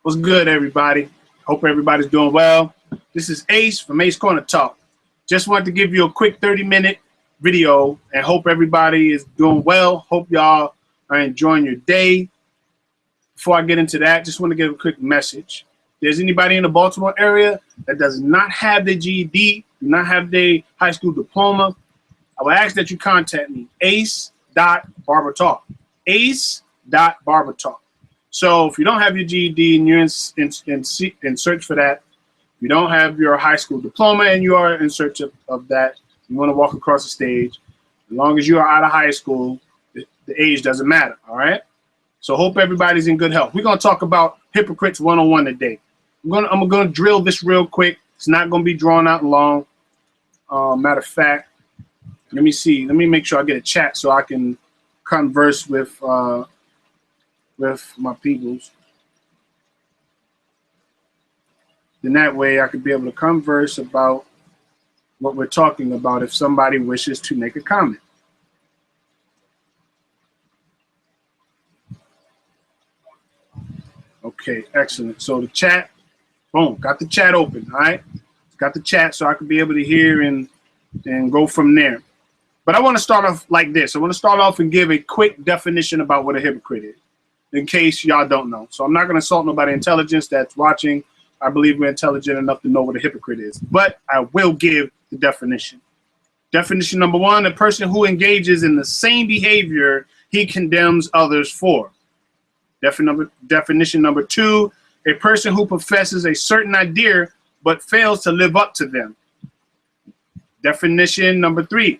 What's good, everybody? Hope everybody's doing well. This is Ace from Ace Corner Talk. Just wanted to give you a quick 30-minute video and hope everybody is doing well. Hope y'all are enjoying your day. Before I get into that, just want to give a quick message. If there's anybody in the Baltimore area that does not have their GED, do not have their high school diploma, I will ask that you contact me, ace.barbertalk. ace.barbertalk. So if you don't have your GED and you're in search for that, you don't have your high school diploma and you are in search of that, you want to walk across the stage, as long as you are out of high school, the age doesn't matter, all right? So hope everybody's in good health. We're going to talk about Hypocrites 101 today. I'm going to drill this real quick. It's not going to be drawn out long. Matter of fact, let me see. Let me make sure I get a chat so I can converse with my peoples. Then that way I could be able to converse about what we're talking about if somebody wishes to make a comment. Okay, excellent. So the chat, boom, got the chat open, all right? Got the chat so I could be able to hear and go from there. But I want to start off like this. I want to start off and give a quick definition about what a hypocrite is, in case y'all don't know. So I'm not going to insult nobody's intelligence that's watching. I believe we're intelligent enough to know what a hypocrite is. But I will give the definition. Definition number one, a person who engages in the same behavior he condemns others for. Definition number two, a person who professes a certain idea but fails to live up to them. Definition number three,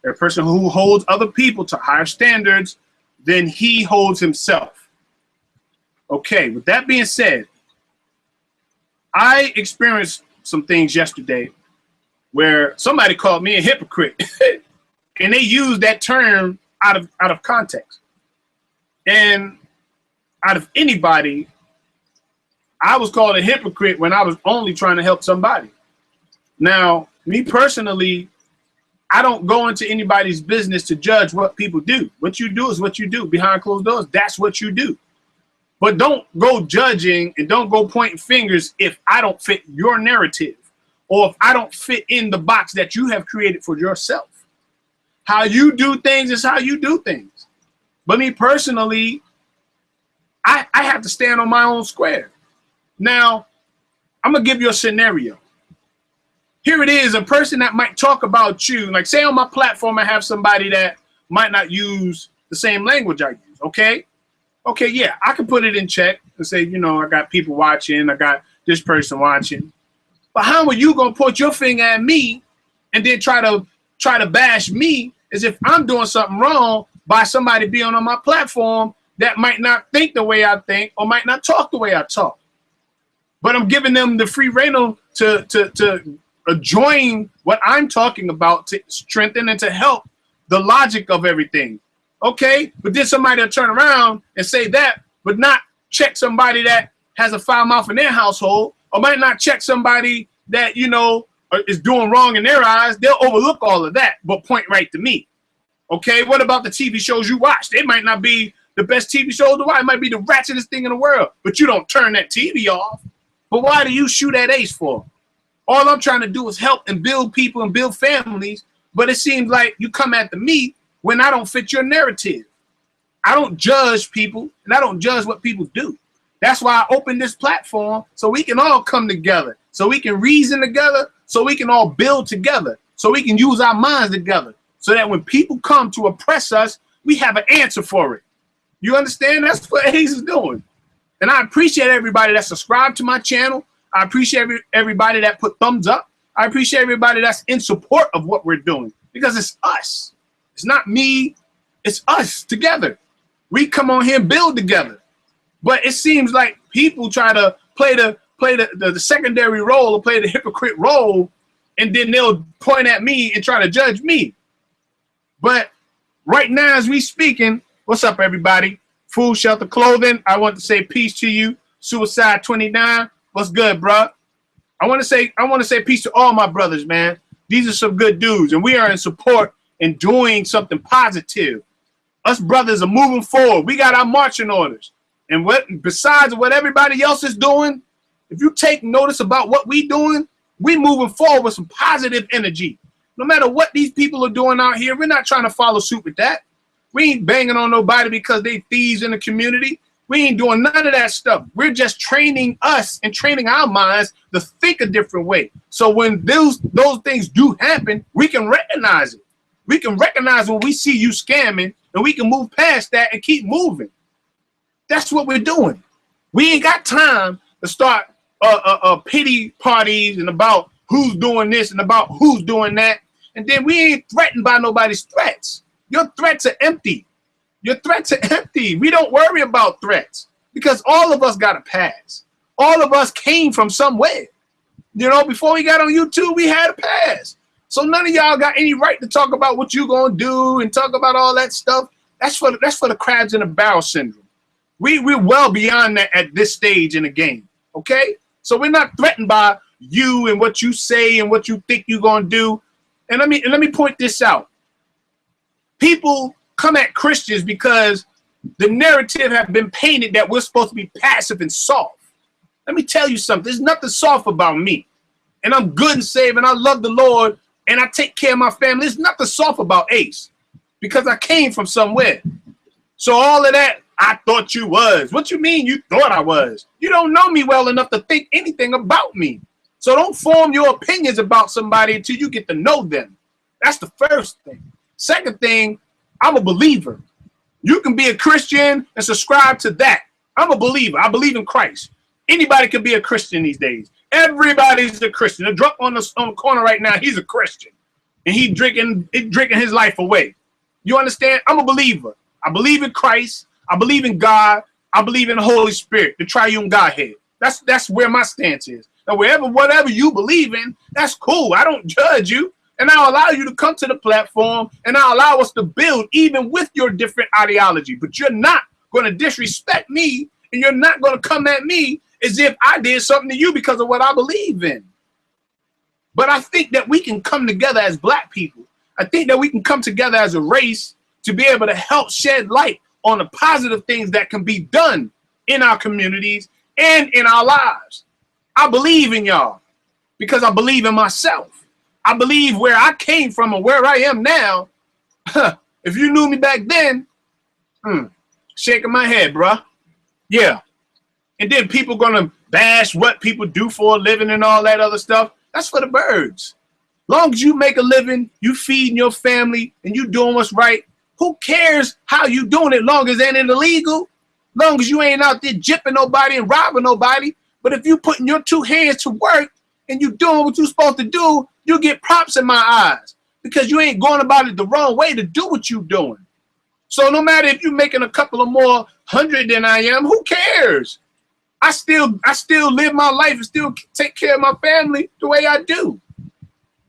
a person who holds other people to higher standards than he holds himself. Okay, with that being said, I experienced some things yesterday where somebody called me a hypocrite and they used that term out of context. And out of anybody, I was called a hypocrite when I was only trying to help somebody. Now, me personally, I don't go into anybody's business to judge what people do. What you do is what you do. Behind closed doors, that's what you do. But don't go judging and don't go pointing fingers if I don't fit your narrative or if I don't fit in the box that you have created for yourself. How you do things is how you do things. But me personally, I have to stand on my own square. Now, I'm going to give you a scenario. Here it is, a person that might talk about you, like say on my platform, I have somebody that might not use the same language I use, okay? Okay, yeah, I can put it in check and say, you know, I got people watching, I got this person watching. But how are you going to put your finger at me and then try to bash me as if I'm doing something wrong by somebody being on my platform that might not think the way I think or might not talk the way I talk? But I'm giving them the free rein to join what I'm talking about to strengthen and to help the logic of everything. Okay, but then somebody will turn around and say that, but not check somebody that has a foul mouth in their household, or might not check somebody that, you know, is doing wrong in their eyes. They'll overlook all of that, but point right to me. Okay, what about the TV shows you watch? They might not be the best TV shows to watch. It might be the ratchetest thing in the world, but you don't turn that TV off. But why do you shoot at Ace for? All I'm trying to do is help and build people and build families, but it seems like you come after me when I don't fit your narrative. I don't judge people, and I don't judge what people do. That's why I opened this platform, so we can all come together, so we can reason together, so we can all build together, so we can use our minds together, so that when people come to oppress us, we have an answer for it. You understand? That's what Ace is doing. And I appreciate everybody that subscribed to my channel. I appreciate everybody that put thumbs up. I appreciate everybody that's in support of what we're doing, because it's us. It's not me. It's us together. We come on here and build together. But it seems like people try to play the secondary role or play the hypocrite role, and then they'll point at me and try to judge me. But right now, as we speaking, what's up, everybody? Food, shelter, clothing. I want to say peace to you. Suicide 29. What's good, bro? I want to say peace to all my brothers, man. These are some good dudes, and we are in support and doing something positive. Us brothers are moving forward. We got our marching orders. And besides what everybody else is doing, if you take notice about what we doing, we moving forward with some positive energy. No matter what these people are doing out here, we're not trying to follow suit with that. We ain't banging on nobody because they thieves in the community. We ain't doing none of that stuff. We're just training us and training our minds to think a different way. So when those things do happen, we can recognize it. We can recognize when we see you scamming, and we can move past that and keep moving. That's what we're doing. We ain't got time to start pity parties and about who's doing this and about who's doing that. And then we ain't threatened by nobody's threats. Your threats are empty. Your threats are empty. We don't worry about threats because all of us got a past. All of us came from somewhere. You know, before we got on YouTube, we had a past. So none of y'all got any right to talk about what you gonna do and talk about all that stuff. That's for the crabs in the barrel syndrome. We're well beyond that at this stage in the game. Okay? So we're not threatened by you and what you say and what you think you're gonna do. And let me point this out. People come at Christians because the narrative have been painted that we're supposed to be passive and soft. Let me tell you something. There's nothing soft about me. And I'm good and saved and I love the Lord and I take care of my family. There's nothing soft about Ace because I came from somewhere. So all of that, I thought you was. What you mean you thought I was? You don't know me well enough to think anything about me. So don't form your opinions about somebody until you get to know them. That's the first thing. Second thing, I'm a believer. You can be a Christian and subscribe to that. I'm a believer. I believe in Christ. Anybody can be a Christian these days. Everybody's a Christian. The drunk on the corner right now, he's a Christian. And he's drinking his life away. You understand? I'm a believer. I believe in Christ. I believe in God. I believe in the Holy Spirit, the triune Godhead. That's where my stance is. Now, whatever you believe in, that's cool. I don't judge you. And I'll allow you to come to the platform and I'll allow us to build even with your different ideology. But you're not going to disrespect me and you're not going to come at me as if I did something to you because of what I believe in. But I think that we can come together as black people. I think that we can come together as a race to be able to help shed light on the positive things that can be done in our communities and in our lives. I believe in y'all because I believe in myself. I believe where I came from and where I am now. If you knew me back then, shaking my head, bruh. Yeah. And then people gonna bash what people do for a living and all that other stuff. That's for the birds. Long as you make a living, you feeding your family, and you doing what's right, who cares how you doing it long as it ain't illegal? Long as you ain't out there jipping nobody and robbing nobody. But if you putting your two hands to work and you doing what you're supposed to do, you get props in my eyes because you ain't going about it the wrong way to do what you doing. So no matter if you're making a couple of more hundred than I am, who cares? I still live my life and still take care of my family the way I do.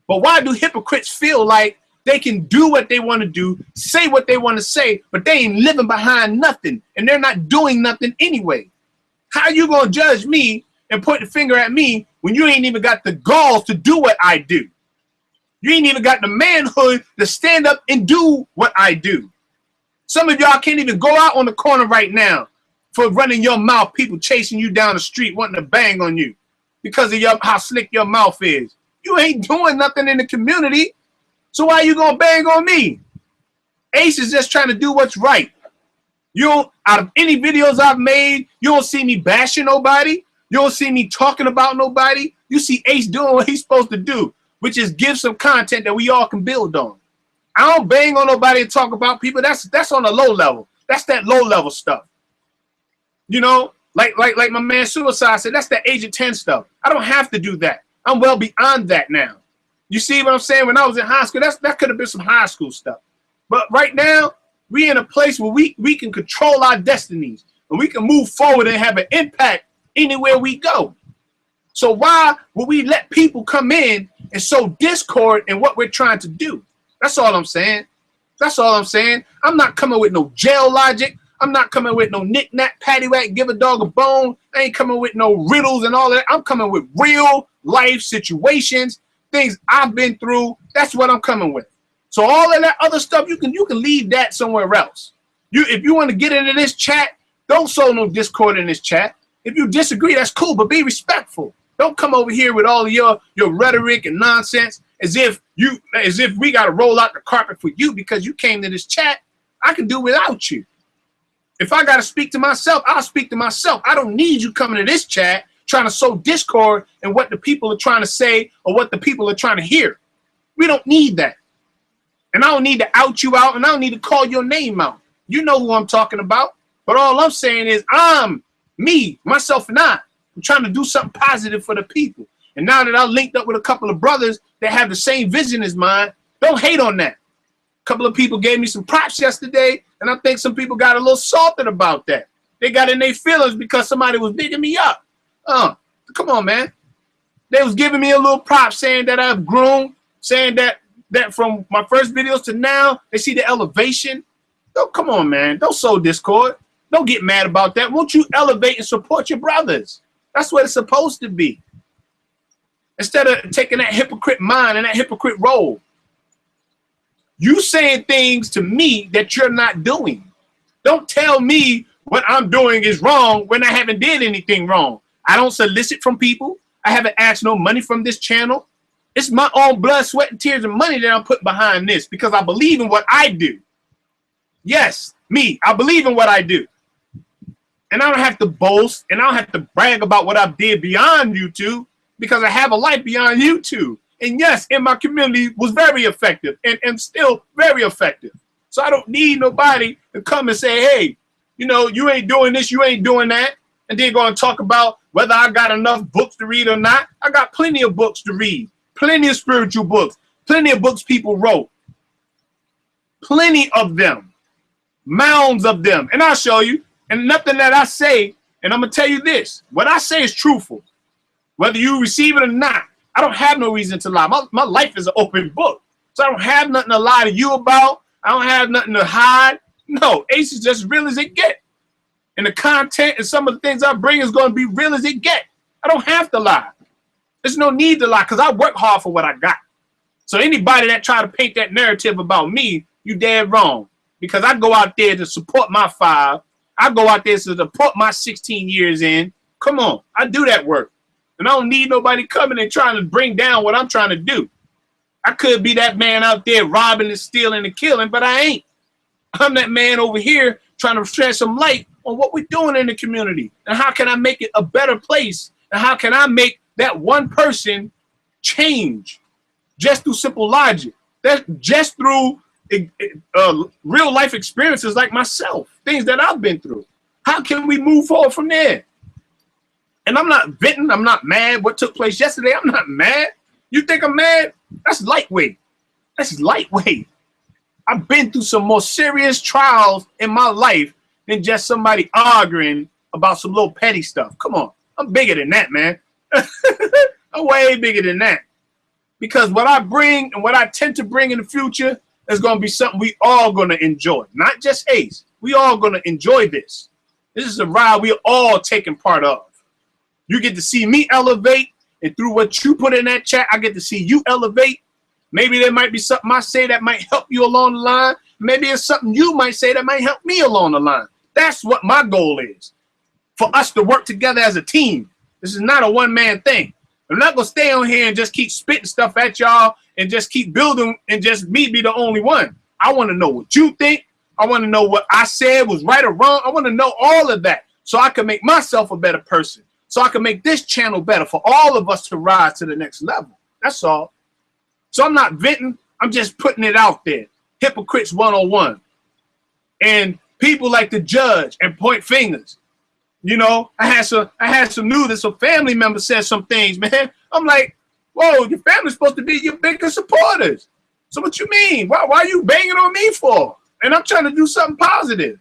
But why do hypocrites feel like they can do what they want to do, say what they want to say, but they ain't living behind nothing and they're not doing nothing anyway? How you gonna judge me and point the finger at me when you ain't even got the balls to do what I do? You ain't even got the manhood to stand up and do what I do. Some of y'all can't even go out on the corner right now for running your mouth, people chasing you down the street wanting to bang on you because of how slick your mouth is. You ain't doing nothing in the community, so why you gonna bang on me? Ace is just trying to do what's right. You don't, out of any videos I've made, you don't see me bashing nobody. You don't see me talking about nobody. You see Ace doing what he's supposed to do, which is give some content that we all can build on. I don't bang on nobody and talk about people. That's on a low level. That's that low level stuff. You know, like my man Suicide said, that's that Agent 10 stuff. I don't have to do that. I'm well beyond that now. You see what I'm saying? When I was in high school, that could have been some high school stuff. But right now, we in a place where we can control our destinies and we can move forward and have an impact anywhere we go. So why would we let people come in and sow discord in what we're trying to do? That's all I'm saying. That's all I'm saying. I'm not coming with no jail logic. I'm not coming with no knick-knack, paddywhack, give a dog a bone. I ain't coming with no riddles and all that. I'm coming with real life situations, things I've been through. That's what I'm coming with. So all of that other stuff, you can leave that somewhere else. If you want to get into this chat, Don't sow no discord in this chat. If you disagree, that's cool, but be respectful. Don't come over here with all of your rhetoric and nonsense as if we got to roll out the carpet for you because you came to this chat. I can do without you. If I got to speak to myself, I'll speak to myself. I don't need you coming to this chat trying to sow discord and what the people are trying to say or what the people are trying to hear. We don't need that. And I don't need to out you out, and I don't need to call your name out. You know who I'm talking about. But all I'm saying is I'm me, myself, and I. I'm trying to do something positive for the people. And now that I linked up with a couple of brothers that have the same vision as mine, don't hate on that. A couple of people gave me some props yesterday, and I think some people got a little salted about that. They got in their feelings because somebody was bigging me up. Come on, man. They was giving me a little prop saying that I've grown, saying that from my first videos to now, they see the elevation. Oh, come on, man. Don't sow discord. Don't get mad about that. Won't you elevate and support your brothers? That's what it's supposed to be. Instead of taking that hypocrite mind and that hypocrite role. You saying things to me that you're not doing. Don't tell me what I'm doing is wrong when I haven't did anything wrong. I don't solicit from people. I haven't asked no money from this channel. It's my own blood, sweat, and tears and money that I'm putting behind this because I believe in what I do. Yes, me. I believe in what I do. And I don't have to boast and I don't have to brag about what I did beyond YouTube because I have a life beyond YouTube. And yes, in my community was very effective and still very effective. So I don't need nobody to come and say, hey, you know, you ain't doing this, you ain't doing that. And they're going to talk about whether I got enough books to read or not. I got plenty of books to read, plenty of spiritual books, plenty of books people wrote, plenty of them, mounds of them. And I'll show you. And nothing that I say, and I'm going to tell you this, what I say is truthful. Whether you receive it or not, I don't have no reason to lie. My life is an open book. So I don't have nothing to lie to you about. I don't have nothing to hide. No, Ace is just real as it get. And the content and some of the things I bring is going to be real as it get. I don't have to lie. There's no need to lie because I work hard for what I got. So anybody that try to paint that narrative about me, you dead wrong. Because I go out there to support my 5. I go out there to support my 16 years in. Come on, I do that work. And I don't need nobody coming and trying to bring down what I'm trying to do. I could be that man out there robbing and stealing and killing, but I ain't. I'm that man over here trying to shed some light on what we're doing in the community. And how can I make it a better place? And how can I make that one person change just through simple logic? That's just through real life experiences like myself, things that I've been through. How can we move forward from there? And I'm not venting. I'm not mad. What took place yesterday, I'm not mad. You think I'm mad? That's lightweight. That's lightweight. I've been through some more serious trials in my life than just somebody arguing about some little petty stuff. Come on. I'm bigger than that, man. I'm way bigger than that. Because what I bring and what I tend to bring in the future is going to be something we all going to enjoy. Not just Ace. We all going to enjoy this. This is a ride we're all taking part of. You get to see me elevate, and through what you put in that chat, I get to see you elevate. Maybe there might be something I say that might help you along the line. Maybe it's something you might say that might help me along the line. That's what my goal is, for us to work together as a team. This is not a one-man thing. I'm not going to stay on here and just keep spitting stuff at y'all and just keep building and just me be the only one. I want to know what you think. I want to know what I said was right or wrong. I want to know all of that so I can make myself a better person. So I can make this channel better for all of us to rise to the next level. That's all. So I'm not venting. I'm just putting it out there. Hypocrites 101. And people like to judge and point fingers. You know, I had some news that some family members said some things, man. I'm like, whoa, your family's supposed to be your biggest supporters. So what you mean? Why are you banging on me for? And I'm trying to do something positive.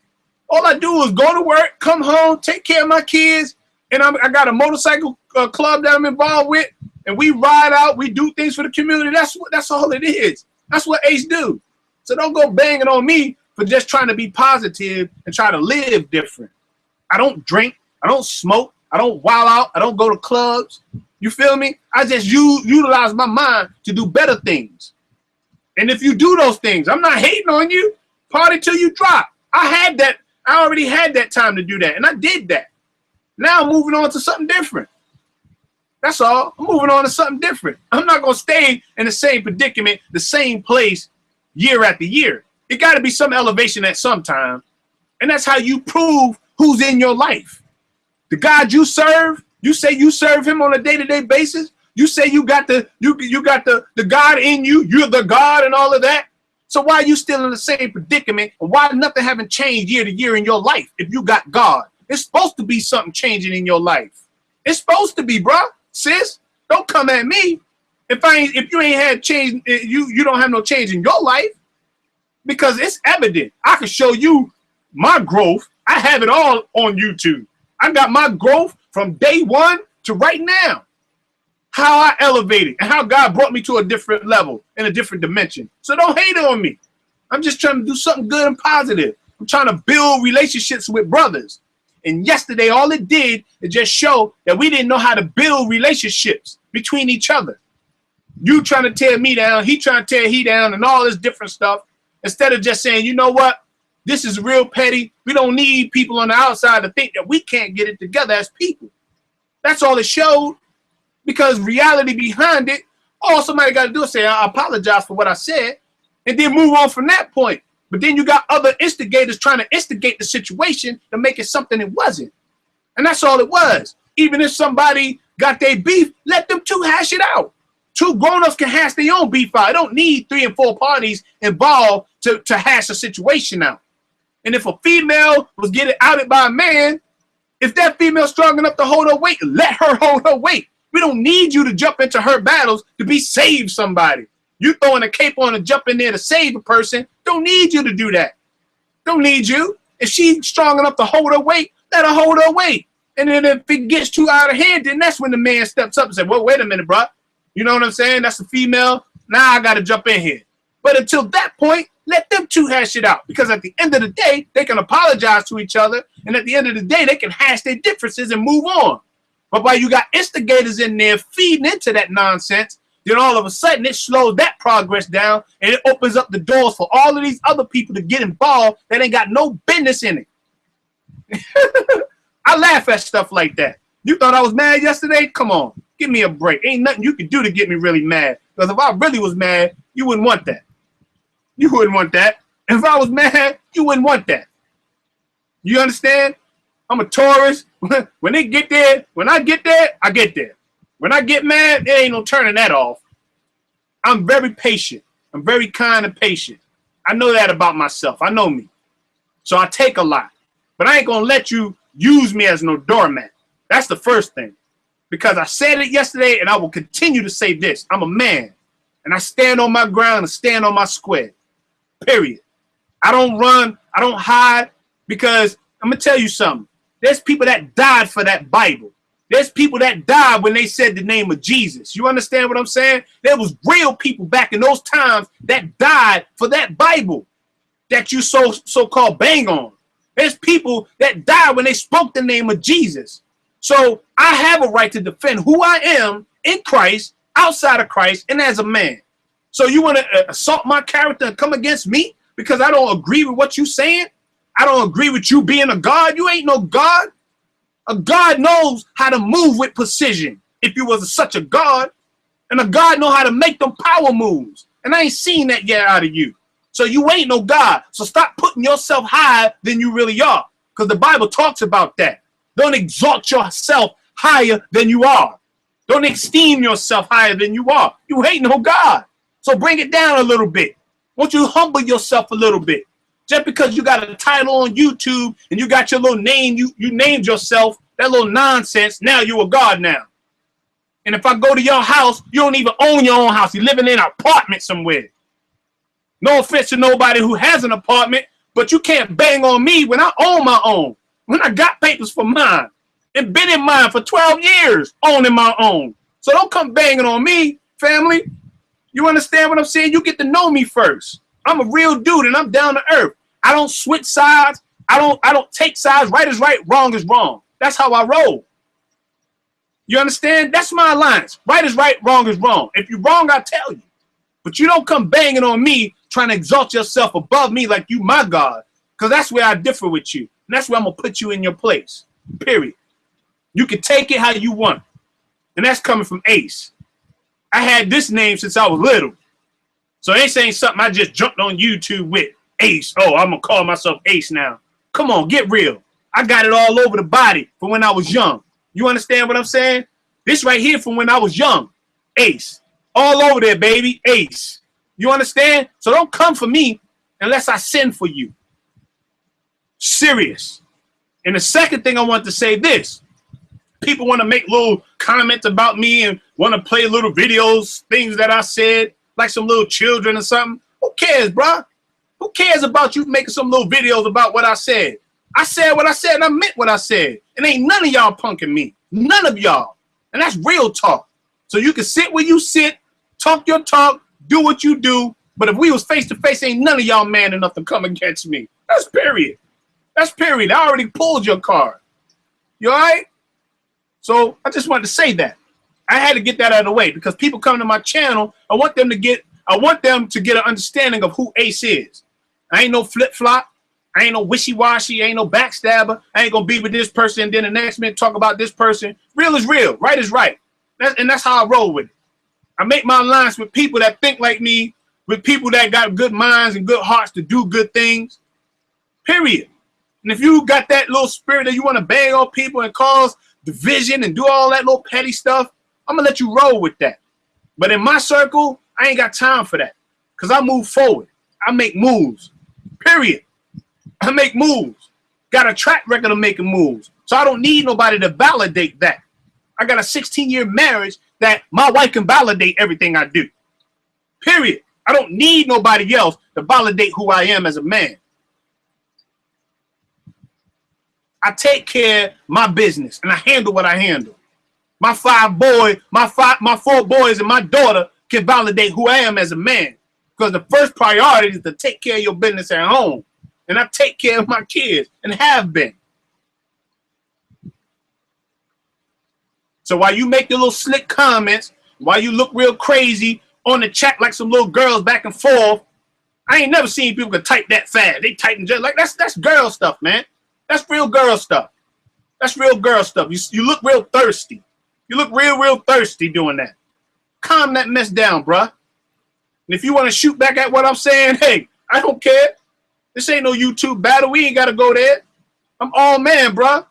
All I do is go to work, come home, take care of my kids. And I got a motorcycle club that I'm involved with, and we ride out. We do things for the community. That's all it is. That's what Ace do. So don't go banging on me for just trying to be positive and try to live different. I don't drink. I don't smoke. I don't wild out. I don't go to clubs. You feel me? I just utilize my mind to do better things. And if you do those things, I'm not hating on you. Party till you drop. I had I already had that time to do that, and I did that. Now I'm moving on to something different. That's all. I'm moving on to something different. I'm not going to stay in the same predicament, the same place year after year. It got to be some elevation at some time. And that's how you prove who's in your life. The God you serve, you say you serve him on a day-to-day basis. You say you got the God in you. You're the God and all of that. So why are you still in the same predicament? And why nothing haven't changed year to year in your life if you got God? It's supposed to be something changing in your life. It's supposed to be, bro. Sis, don't come at me. If you ain't had change, you don't have no change in your life, because it's evident. I can show you my growth. I have it all on YouTube. I got my growth from day one to right now. How I elevated and how God brought me to a different level in a different dimension. So don't hate on me. I'm just trying to do something good and positive. I'm trying to build relationships with brothers. And yesterday, all it did is just show that we didn't know how to build relationships between each other. You trying to tear me down, he trying to tear he down, and all this different stuff. Instead of just saying, you know what? This is real petty. We don't need people on the outside to think that we can't get it together as people. That's all it showed. Because reality behind it, all somebody got to do is say, I apologize for what I said, and then move on from that point. But then you got other instigators trying to instigate the situation to make it something it wasn't. And that's all it was. Even if somebody got their beef, let them two hash it out. Two grown-ups can hash their own beef out. I don't need 3 and 4 parties involved to hash a situation out. And if a female was getting outed by a man, if that female's strong enough to hold her weight, let her hold her weight. We don't need you to jump into her battles to save somebody. You throwing a cape on and jump in there to save a person. Don't need you to do that. Don't need you. If she's strong enough to hold her weight, let her hold her weight. And then if it gets too out of hand, then that's when the man steps up and says, well, wait a minute, bro. You know what I'm saying? That's a female. Now I got to jump in here. But until that point, let them two hash it out. Because at the end of the day, they can apologize to each other. And at the end of the day, they can hash their differences and move on. But while you got instigators in there feeding into that nonsense, then all of a sudden it slows that progress down and it opens up the doors for all of these other people to get involved that ain't got no business in it. I laugh at stuff like that. You thought I was mad yesterday? Come on, give me a break. Ain't nothing you can do to get me really mad. Because if I really was mad, you wouldn't want that. You wouldn't want that. If I was mad, you wouldn't want that. You understand? I'm a Taurus. When they get there, when I get there, I get there. When I get mad, there ain't no turning that off. I'm very patient. I'm very kind and patient. I know that about myself. I know me. So I take a lot. But I ain't going to let you use me as no doormat. That's the first thing. Because I said it yesterday, and I will continue to say this. I'm a man. And I stand on my ground and stand on my square. Period. I don't run. I don't hide. Because I'm going to tell you something. There's people that died for that Bible. There's people that died when they said the name of Jesus. You understand what I'm saying? There was real people back in those times that died for that Bible that you so-called bang on. There's people that died when they spoke the name of Jesus. So I have a right to defend who I am in Christ, outside of Christ, and as a man. So you want to assault my character and come against me because I don't agree with what you're saying? I don't agree with you being a God. You ain't no God. A God knows how to move with precision. If you was such a God, and a God know how to make them power moves. And I ain't seen that yet out of you. So you ain't no God. So stop putting yourself higher than you really are. Because the Bible talks about that. Don't exalt yourself higher than you are. Don't esteem yourself higher than you are. You ain't no God. So bring it down a little bit. Won't you humble yourself a little bit? Just because you got a title on YouTube and you got your little name, you named yourself, that little nonsense, now you a God now. And if I go to your house, you don't even own your own house. You're living in an apartment somewhere. No offense to nobody who has an apartment, but you can't bang on me when I own my own. When I got papers for mine and been in mine for 12 years, owning my own. So don't come banging on me, family. You understand what I'm saying? You get to know me first. I'm a real dude and I'm down to earth. I don't switch sides. I don't take sides. Right is right, wrong is wrong. That's how I roll. You understand? That's my alliance. Right is right, wrong is wrong. If you're wrong, I'll tell you. But you don't come banging on me trying to exalt yourself above me like you my God. Because that's where I differ with you. And that's where I'm going to put you in your place. Period. You can take it how you want. And that's coming from Ace. I had this name since I was little. So Ace ain't something I just jumped on YouTube with. Ace. Oh, I'm going to call myself Ace now. Come on, get real. I got it all over the body from when I was young. You understand what I'm saying? This right here from when I was young. Ace. All over there, baby. Ace. You understand? So don't come for me unless I send for you. Serious. And the second thing I want to say this. People want to make little comments about me and want to play little videos, things that I said, like some little children or something. Who cares, bro? Who cares about you making some little videos about what I said? I said what I said and I meant what I said. And ain't none of y'all punking me. None of y'all. And that's real talk. So you can sit where you sit, talk your talk, do what you do. But if we was face to face, ain't none of y'all man enough to come against me. That's period. That's period. I already pulled your card. You all right? So I just wanted to say that. I had to get that out of the way because people come to my channel. I want them to get an understanding of who Ace is. I ain't no flip-flop. I ain't no wishy-washy. I ain't no backstabber. I ain't gonna be with this person and then the next minute talk about this person. Real is real. Right is right. And that's how I roll with it. I make my alliance with people that think like me, with people that got good minds and good hearts to do good things. Period. And if you got that little spirit that you want to bang on people and cause division and do all that little petty stuff, I'm gonna let you roll with that. But in my circle, I ain't got time for that. Because I move forward. I make moves. Period. I make moves. Got a track record of making moves. So I don't need nobody to validate that. I got a 16-year marriage that my wife can validate everything I do. Period. I don't need nobody else to validate who I am as a man. I take care of my business and I handle what I handle. My four boys and my daughter can validate who I am as a man. Because the first priority is to take care of your business at home. And I take care of my kids and have been. So while you make the little slick comments, while you look real crazy on the chat like some little girls back and forth, I ain't never seen people can type that fast. They typing just like that's girl stuff, man. That's real girl stuff. That's real girl stuff. You look real thirsty. You look real thirsty doing that. Calm that mess down, bruh. And if you want to shoot back at what I'm saying, hey, I don't care. This ain't no YouTube battle. We ain't got to go there. I'm all man, bruh.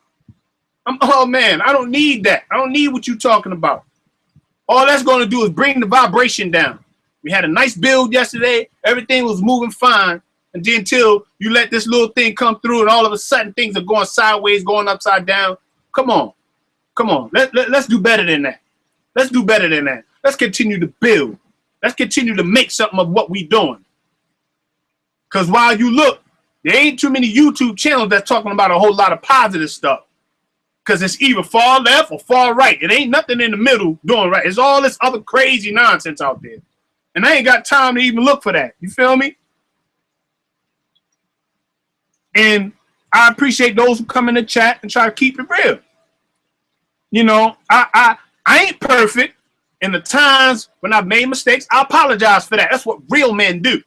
I'm all man. I don't need that. I don't need what you talking about. All that's going to do is bring the vibration down. We had a nice build yesterday. Everything was moving fine. And then until you let this little thing come through and all of a sudden things are going sideways, going upside down. Come on. Come on. Let's do better than that. Let's do better than that. Let's continue to build. Let's continue to make something of what we doing. Because while you look, there ain't too many YouTube channels that's talking about a whole lot of positive stuff. Because it's either far left or far right. It ain't nothing in the middle doing right. It's all this other crazy nonsense out there. And I ain't got time to even look for that. You feel me? And I appreciate those who come in the chat and try to keep it real. You know, I ain't perfect. And the times when I've made mistakes, I apologize for that. That's what real men do.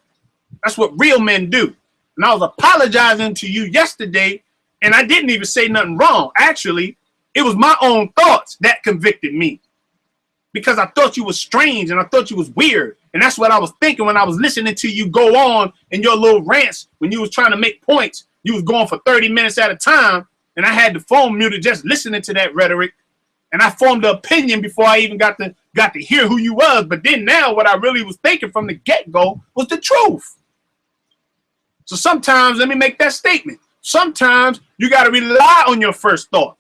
That's what real men do. And I was apologizing to you yesterday, and I didn't even say nothing wrong. Actually, it was my own thoughts that convicted me. Because I thought you was strange and I thought you was weird. And that's what I was thinking when I was listening to you go on in your little rants when you was trying to make points. You was going for 30 minutes at a time, and I had the phone muted just listening to that rhetoric. And I formed an opinion before I even got to hear who you was. But then now what I really was thinking from the get-go was the truth. So sometimes, let me make that statement. Sometimes you got to rely on your first thought.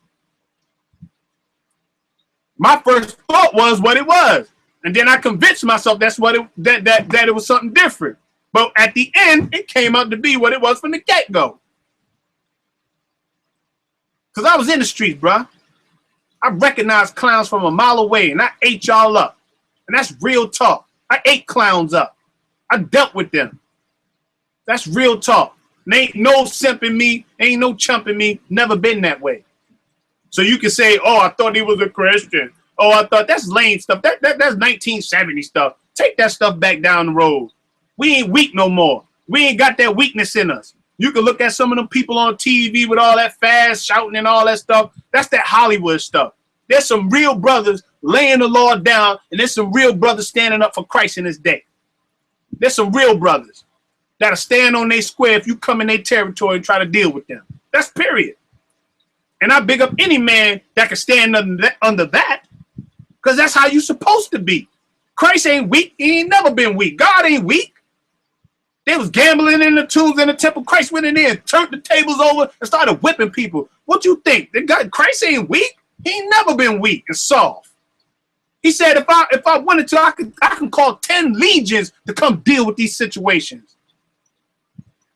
My first thought was what it was. And then I convinced myself that's what that it was something different. But at the end, it came out to be what it was from the get-go. Because I was in the streets, bruh. I recognized clowns from a mile away, and I ate y'all up. And that's real talk. I ate clowns up. I dealt with them. That's real talk. And ain't no simping me, ain't no chumping me, never been that way. So you can say, oh, I thought he was a Christian. Oh, I thought that's lame stuff. That's 1970 stuff. Take that stuff back down the road. We ain't weak no more. We ain't got that weakness in us. You can look at some of them people on TV with all that fast shouting and all that stuff. That's that Hollywood stuff. There's some real brothers laying the law down, and there's some real brothers standing up for Christ in this day. There's some real brothers that'll stand on their square if you come in their territory and try to deal with them. That's period. And I big up any man that can stand under that, because that's how you supposed to be. Christ ain't weak. He ain't never been weak. God ain't weak. They was gambling in the tombs in the temple. Christ went in there and turned the tables over and started whipping people. What you think? Christ ain't weak? He ain't never been weak and soft. He said, if I wanted to, I can call 10 legions to come deal with these situations.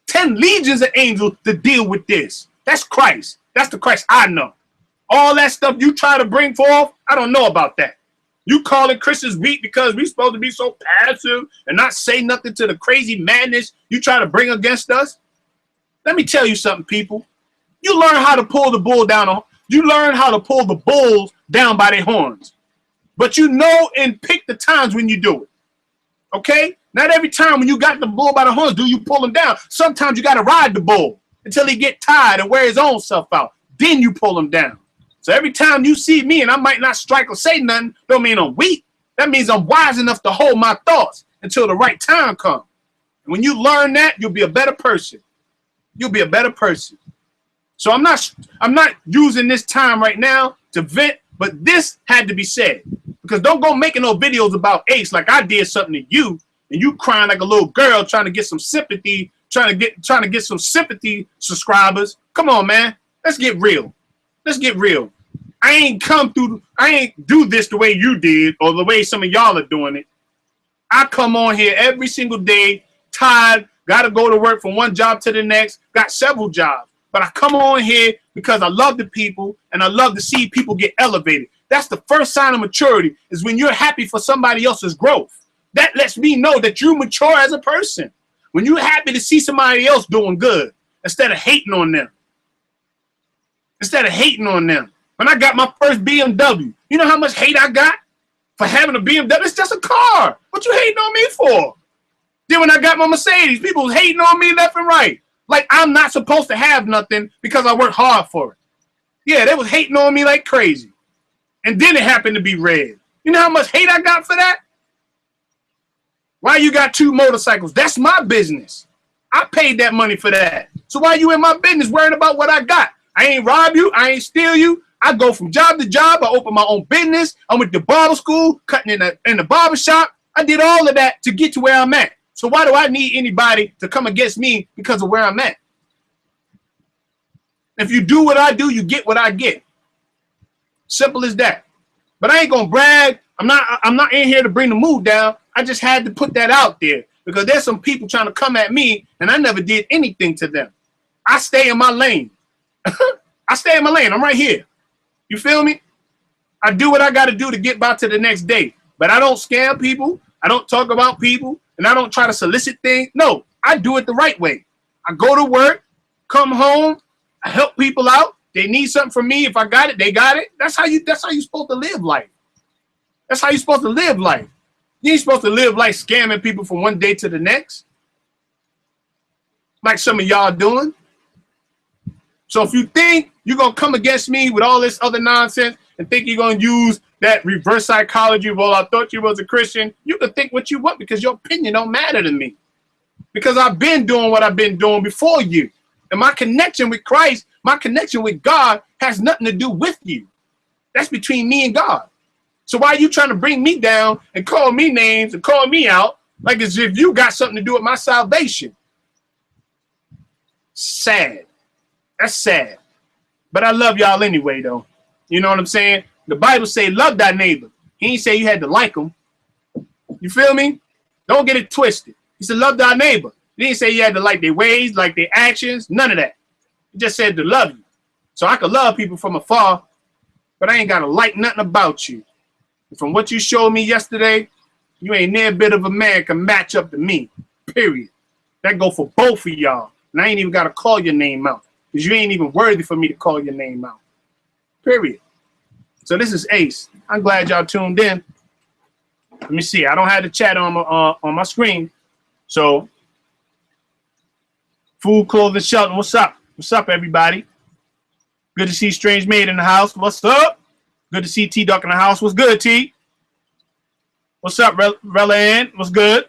10 legions of angels to deal with this. That's Christ. That's the Christ I know. All that stuff you try to bring forth, I don't know about that. You calling Christians weak because we supposed to be so passive and not say nothing to the crazy madness you try to bring against us? Let me tell you something, people. You learn how to pull the bull down. You learn how to pull the bulls down by their horns. But you know and pick the times when you do it. Okay? Not every time when you got the bull by the horns do you pull him down. Sometimes you got to ride the bull until he get tired and wear his own self out. Then you pull him down. So every time you see me and I might not strike or say nothing, don't mean I'm weak. That means I'm wise enough to hold my thoughts until the right time comes. And when you learn that, you'll be a better person. You'll be a better person. So I'm not using this time right now to vent, but this had to be said. Because don't go making no videos about Ace like I did something to you and you crying like a little girl trying to get some sympathy, trying to get some sympathy subscribers. Come on, man. Let's get real. Let's get real. I ain't do this the way you did or the way some of y'all are doing it. I come on here every single day, tired, got to go to work from one job to the next, got several jobs. But I come on here because I love the people and I love to see people get elevated. That's the first sign of maturity, is when you're happy for somebody else's growth. That lets me know that you mature as a person. When you're happy to see somebody else doing good instead of hating on them. Instead of hating on them. When I got my first BMW, you know how much hate I got for having a BMW? It's just a car. What you hating on me for? Then when I got my Mercedes, people was hating on me left and right. Like I'm not supposed to have nothing because I worked hard for it. Yeah, they was hating on me like crazy. And then it happened to be red. You know how much hate I got for that? Why you got 2 motorcycles? That's my business. I paid that money for that. So why you in my business worrying about what I got? I ain't rob you. I ain't steal you. I go from job to job. I open my own business. I went to barber school, cutting in the barber shop. I did all of that to get to where I'm at. So why do I need anybody to come against me because of where I'm at? If you do what I do, you get what I get. Simple as that. But I ain't gonna brag. I'm not in here to bring the mood down. I just had to put that out there because there's some people trying to come at me and I never did anything to them. I stay in my lane. I stay in my lane. I'm right here. You feel me? I do what I got to do to get by to the next day. But I don't scam people. I don't talk about people. And I don't try to solicit things. No, I do it the right way. I go to work, come home. I help people out. They need something from me. If I got it, they got it. That's how you're supposed to live life. That's how you're supposed to live life. You ain't supposed to live life scamming people from one day to the next. Like some of y'all doing. So if you think you're going to come against me with all this other nonsense and think you're going to use that reverse psychology, well, I thought you was a Christian, you can think what you want because your opinion don't matter to me. Because I've been doing what I've been doing before you. And my connection with Christ, my connection with God has nothing to do with you. That's between me and God. So why are you trying to bring me down and call me names and call me out like as if you got something to do with my salvation? Sad. That's sad. But I love y'all anyway, though. You know what I'm saying? The Bible say love thy neighbor. He ain't say you had to like them. You feel me? Don't get it twisted. He said love thy neighbor. He didn't say you had to like their ways, like their actions, none of that. He just said to love you. So I could love people from afar, but I ain't got to like nothing about you. And from what you showed me yesterday, you ain't near a bit of a man can match up to me, period. That go for both of y'all. And I ain't even got to call your name out because you ain't even worthy for me to call your name out, period. So this is Ace. I'm glad y'all tuned in. Let me see. I don't have the chat on my screen. So Food, clothing, shelter. What's up? What's up, everybody? Good to see Strange Maid in the house. What's up? Good to see T Duck in the house. What's good, T? What's up, Rella Ann? What's good?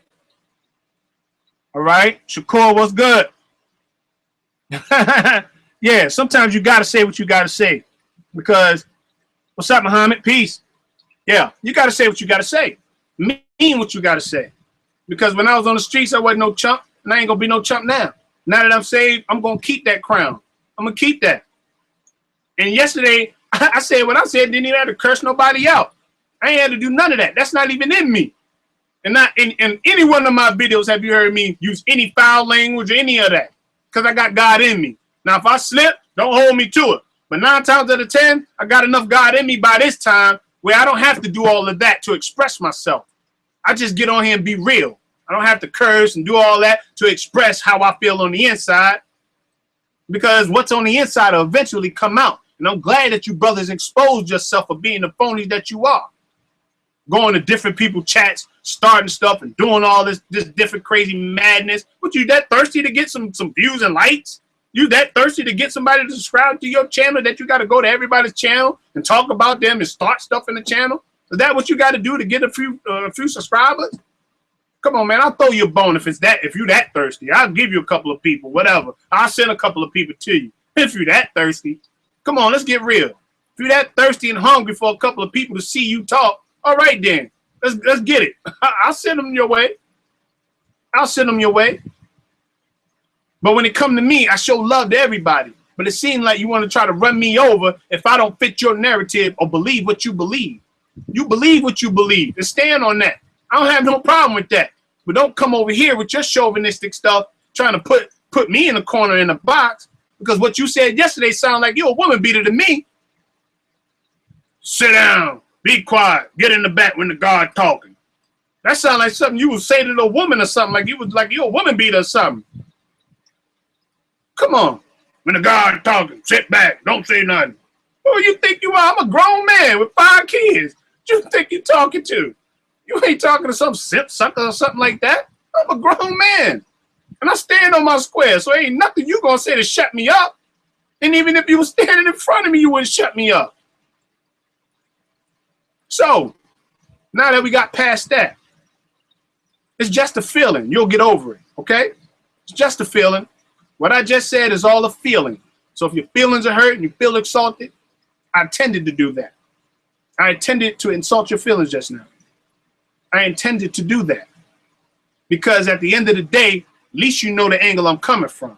All right. Shakur, what's good? Yeah, sometimes you got to say what you got to say. Because, what's up, Muhammad? Peace. Yeah, you got to say what you got to say. Mean what you got to say. Because when I was on the streets, I wasn't no chump. And I ain't going to be no chump now. Now that I'm saved, I'm going to keep that crown. I'm going to keep that. And yesterday, I said what I said, didn't even have to curse nobody out. I ain't had to do none of that. That's not even in me. And not in any one of my videos have you heard me use any foul language or any of that. Because I got God in me. Now, if I slip, don't hold me to it. But 9 times out of 10, I got enough God in me by this time where I don't have to do all of that to express myself. I just get on here and be real. I don't have to curse and do all that to express how I feel on the inside. Because what's on the inside will eventually come out. And I'm glad that you brothers exposed yourself for being the phony that you are. Going to different people's chats, starting stuff and doing all this different crazy madness. What, you that thirsty to get some views and likes? You that thirsty to get somebody to subscribe to your channel that you got to go to everybody's channel and talk about them and start stuff in the channel? Is that what you got to do to get a few subscribers? Come on, man. I'll throw you a bone if you that thirsty. I'll give you a couple of people, whatever. I'll send a couple of people to you. If you're that thirsty. Come on, let's get real. If you're that thirsty and hungry for a couple of people to see you talk, all right then. Let's get it. I'll send them your way. I'll send them your way. But when it comes to me, I show love to everybody. But it seems like you want to try to run me over if I don't fit your narrative or believe what you believe. You believe what you believe and stand on that. I don't have no problem with that. But don't come over here with your chauvinistic stuff trying to put me in a corner in a box because what you said yesterday sounded like you're a woman beater to me. Sit down. Be quiet. Get in the back when the guard talking. That sounds like something you would say to a woman or something, like you're a woman beater or something. Come on. When the guard talking, sit back. Don't say nothing. Who you think you are? I'm a grown man with 5 kids. What you think you're talking to? You ain't talking to some sip sucker or something like that. I'm a grown man. And I stand on my square, so ain't nothing you gonna say to shut me up. And even if you were standing in front of me, you wouldn't shut me up. So, now that we got past that, it's just a feeling. You'll get over it, okay? It's just a feeling. What I just said is all a feeling. So if your feelings are hurt and you feel exalted, I intended to do that. I intended to insult your feelings just now. I intended to do that. Because at the end of the day, at least you know the angle I'm coming from.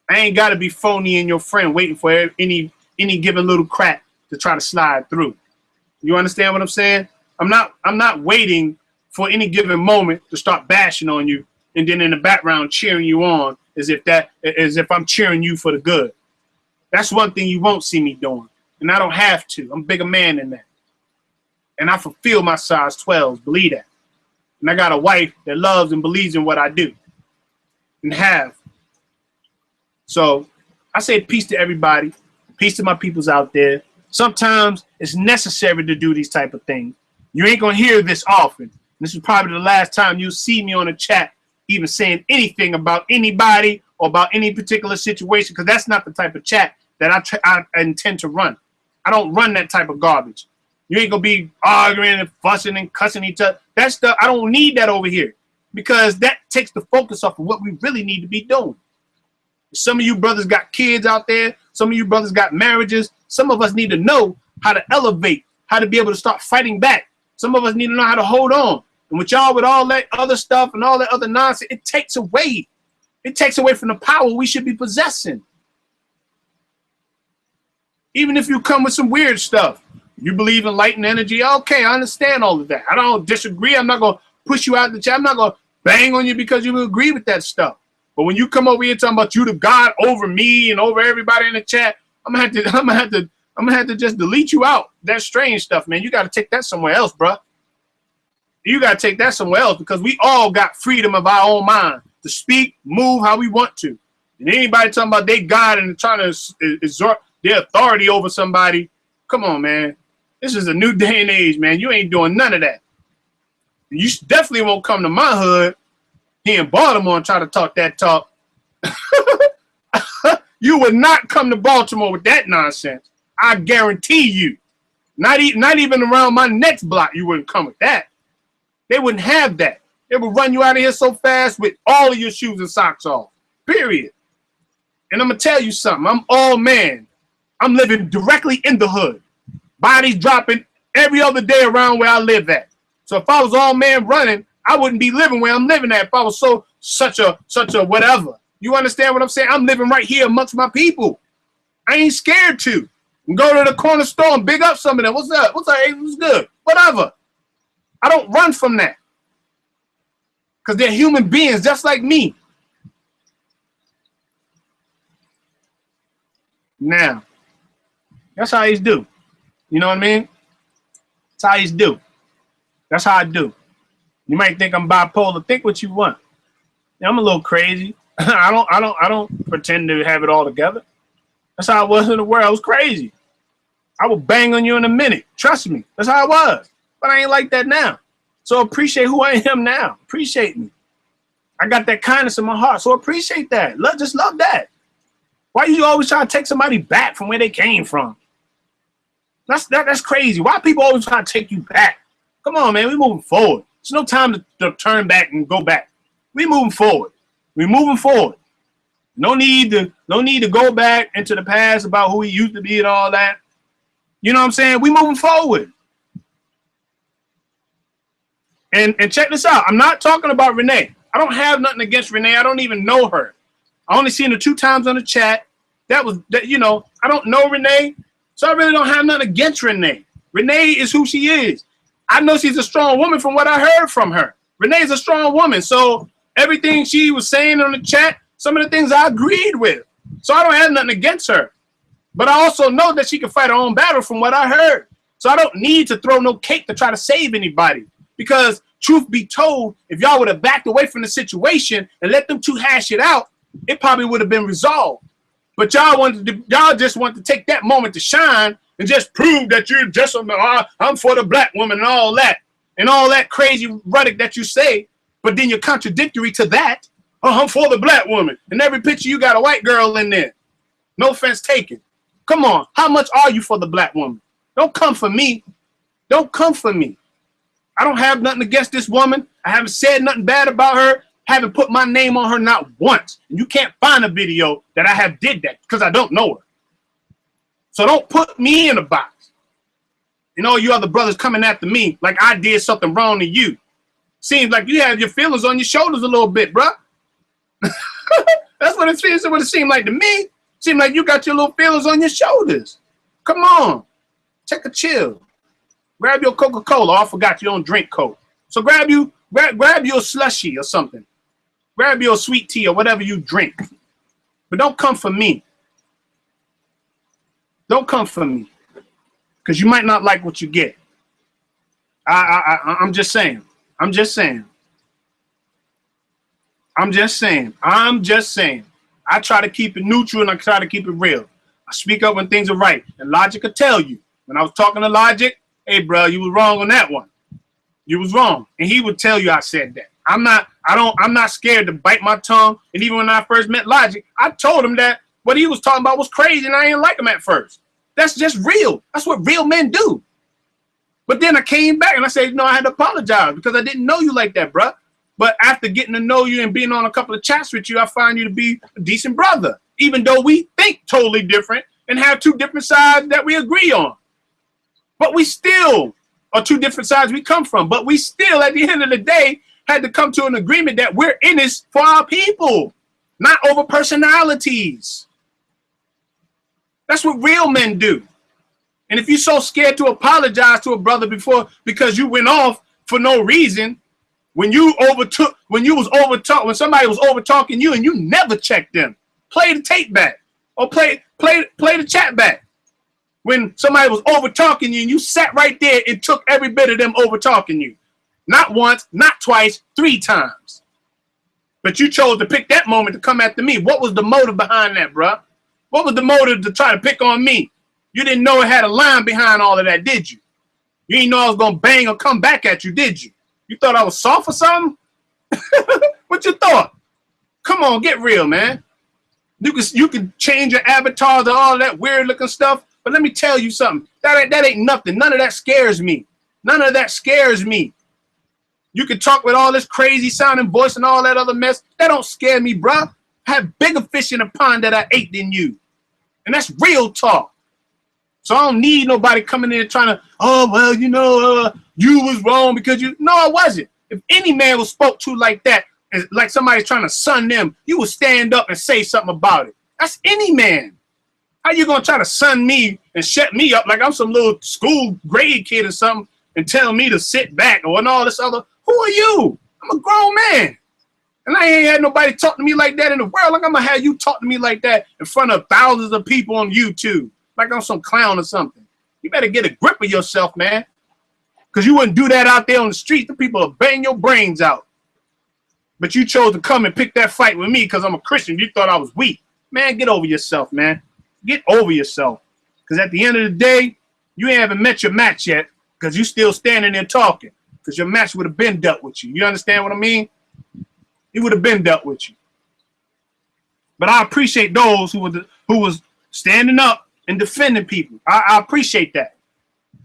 I ain't got to be phony and your friend waiting for any given little crack to try to slide through. You understand what I'm saying? I'm not waiting for any given moment to start bashing on you and then in the background cheering you on as if I'm cheering you for the good. That's one thing you won't see me doing. And I don't have to. I'm a bigger man than that. And I fulfill my size 12s, believe that. And I got a wife that loves and believes in what I do and have. So I say peace to everybody. Peace to my peoples out there. Sometimes it's necessary to do these type of things. You ain't going to hear this often. This is probably the last time you see me on a chat even saying anything about anybody or about any particular situation, because that's not the type of chat that I intend to run. I don't run that type of garbage. You ain't going to be arguing and fussing and cussing each other. That stuff, I don't need that over here because that takes the focus off of what we really need to be doing. Some of you brothers got kids out there. Some of you brothers got marriages. Some of us need to know how to elevate, how to be able to start fighting back. Some of us need to know how to hold on. And with y'all, with all that other stuff and all that other nonsense, it takes away. It takes away from the power we should be possessing. Even if you come with some weird stuff. You believe in light and energy. Okay, I understand all of that. I don't disagree. I'm not going to push you out of the chat. I'm not going to bang on you because you agree with that stuff. But when you come over here talking about you the God over me and over everybody in the chat, I'm gonna have to just delete you out. That strange stuff, man. You got to take that somewhere else, bro. You got to take that somewhere else because we all got freedom of our own mind to speak, move how we want to. And anybody talking about they God and trying to exert their authority over somebody, come on, man. This is a new day and age, man. You ain't doing none of that. You definitely won't come to my hood here in Baltimore and try to talk that talk. You would not come to Baltimore with that nonsense. I guarantee you. Not even around my next block, you wouldn't come with that. They wouldn't have that. They would run you out of here so fast with all of your shoes and socks off. Period. And I'm going to tell you something. I'm all man. I'm living directly in the hood. Bodies dropping every other day around where I live at. So if I was all man running, I wouldn't be living where I'm living at if I was such a whatever. You understand what I'm saying? I'm living right here amongst my people. I ain't scared to. Go to the corner store and big up some of them. What's up? What's up? Hey, what's good? Whatever. I don't run from that. Because they're human beings just like me. Now, that's how he's do. You know what I mean? That's how he's do. That's how I do. You might think I'm bipolar. Think what you want. Yeah, I'm a little crazy. I don't pretend to have it all together. That's how I was in the world. I was crazy. I will bang on you in a minute. Trust me. That's how I was. But I ain't like that now. So appreciate who I am now. Appreciate me. I got that kindness in my heart. So appreciate that. Just love that. Why you always try to take somebody back from where they came from? That's crazy. Why people always try to take you back? Come on, man. We moving forward. There's no time to turn back and go back. We moving forward. We moving forward. No need to go back into the past about who he used to be and all that. You know what I'm saying? We moving forward. And check this out. I'm not talking about Renee. I don't have nothing against Renee. I don't even know her. I only seen her 2 times on the chat. I don't know Renee, so I really don't have nothing against Renee. Renee is who she is. I know she's a strong woman from what I heard from her. Renee is a strong woman, so everything she was saying on the chat, some of the things I agreed with. So I don't have nothing against her. But I also know that she can fight her own battle from what I heard. So I don't need to throw no cake to try to save anybody. Because truth be told, if y'all would have backed away from the situation and let them 2 hash it out, it probably would have been resolved. But y'all just want to take that moment to shine and just prove that you're just I'm for the black woman and all that crazy rhetoric that you say. But then you're contradictory to that. Oh, I'm for the black woman. And every picture you got a white girl in there. No offense taken. Come on. How much are you for the black woman? Don't come for me. Don't come for me. I don't have nothing against this woman. I haven't said nothing bad about her. Haven't put my name on her not once. And you can't find a video that I have did that because I don't know her. So don't put me in a box. You know, you other brothers coming after me like I did something wrong to you. Seems like you have your feelings on your shoulders a little bit, bruh. That's what it seemed like to me. Seemed like you got your little feelings on your shoulders. Come on. Take a chill. Grab your Coca-Cola. Oh, I forgot you don't drink Coke. So grab your slushie or something. Grab your sweet tea or whatever you drink. But don't come for me. Don't come for me. Because you might not like what you get. I'm just saying. I'm just saying. I try to keep it neutral and I try to keep it real. I speak up when things are right. And Logic will tell you. When I was talking to Logic, hey, bro, you was wrong on that one. You was wrong. And he would tell you I said that. I'm not scared to bite my tongue. And even when I first met Logic, I told him that what he was talking about was crazy and I didn't like him at first. That's just real. That's what real men do. But then I came back and I said, no, I had to apologize because I didn't know you like that, bro. But after getting to know you and being on a couple of chats with you, I find you to be a decent brother, even though we think totally different and have 2 different sides that we agree on. But we still are 2 different sides we come from. But we still, at the end of the day, had to come to an agreement that we're in this for our people, not over personalities. That's what real men do. And if you're so scared to apologize to a brother before because you went off for no reason, when somebody was over talking you and you never checked them, play the tape back or play the chat back. When somebody was over talking you and you sat right there and took every bit of them over talking you. Not once, not twice, 3 times. But you chose to pick that moment to come after me. What was the motive behind that, bruh? What was the motive to try to pick on me? You didn't know it had a line behind all of that, did you? You didn't know I was going to bang or come back at you, did you? You thought I was soft or something? What you thought? Come on, get real, man. You can change your avatar to all that weird looking stuff, but let me tell you something. That ain't nothing. None of that scares me. None of that scares me. You can talk with all this crazy sounding voice and all that other mess. That don't scare me, bruh. I have bigger fish in the pond that I ate than you. And that's real talk. So I don't need nobody coming in trying to, oh, well, you know, you was wrong because you. No, I wasn't. If any man was spoke to like that, like somebody's trying to sun them, you would stand up and say something about it. That's any man. How you going to try to sun me and shut me up like I'm some little school grade kid or something and tell me to sit back or and all this other? Who are you? I'm a grown man. And I ain't had nobody talk to me like that in the world. Like I'm going to have you talk to me like that in front of thousands of people on YouTube. Like I'm some clown or something. You better get a grip of yourself, man. Because you wouldn't do that out there on the street. The people will bang your brains out. But you chose to come and pick that fight with me because I'm a Christian. You thought I was weak. Man, get over yourself, man. Get over yourself. Because at the end of the day, you ain't haven't met your match yet because you still standing there talking. Because your match would have been dealt with you. You understand what I mean? He would have been dealt with you. But I appreciate those who was standing up and defending people. I appreciate that.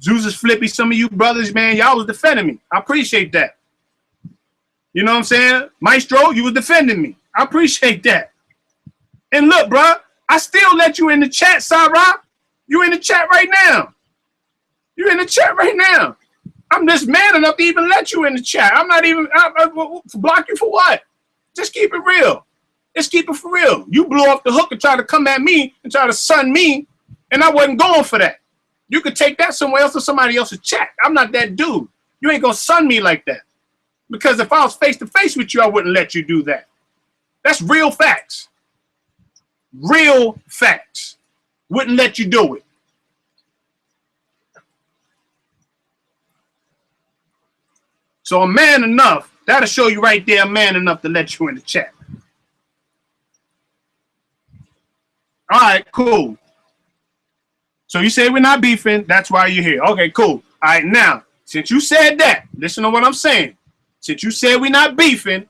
Zeus is Flippy, some of you brothers, man, y'all was defending me. I appreciate that. You know what I'm saying? Maestro, you was defending me. I appreciate that. And look, bro, I still let you in the chat, Sarah. You in the chat right now. You in the chat right now. I'm just man enough to even let you in the chat. I'm not even I block you for what? Just keep it real. Just keep it for real. You blew off the hook and tried to come at me and try to sun me, and I wasn't going for that. You could take that somewhere else or somebody else's chat. I'm not that dude. You ain't gonna sun me like that. Because if I was face to face with you, I wouldn't let you do that. That's real facts. Real facts. Wouldn't let you do it. So a man enough, that'll show you right there, a man enough to let you in the chat. All right, cool. So you say we're not beefing, that's why you're here. Okay, cool. All right, now, since you said that, listen to what I'm saying. Since you said we're not beefing,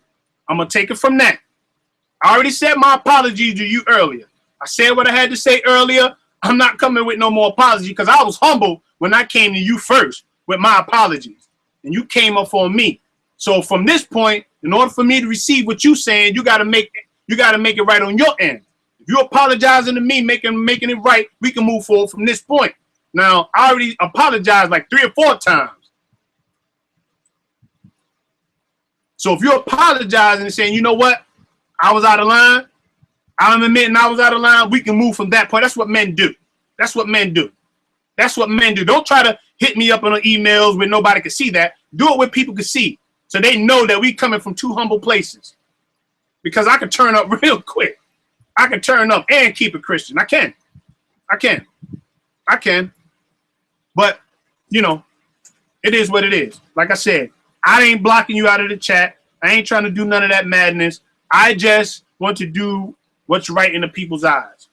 I'm going to take it from that. I already said my apologies to you earlier. I said what I had to say earlier. I'm not coming with no more apology because I was humble when I came to you first with my apologies. And you came up on me. So from this point, in order for me to receive what you're saying, you got to make it right on your end. If you're apologizing to me, making it right, we can move forward from this point. Now, I already apologized like 3 or 4 times. So if you're apologizing and saying, you know what, I was out of line, I'm admitting I was out of line, we can move from that point. That's what men do. That's what men do. That's what men do. Don't try to hit me up on emails where nobody can see that. Do it where people can see. So they know that we coming from 2 humble places. Because I can turn up real quick. I can turn up and keep it Christian. I can. But, you know, it is what it is. Like I said, I ain't blocking you out of the chat. I ain't trying to do none of that madness. I just want to do what's right in the people's eyes.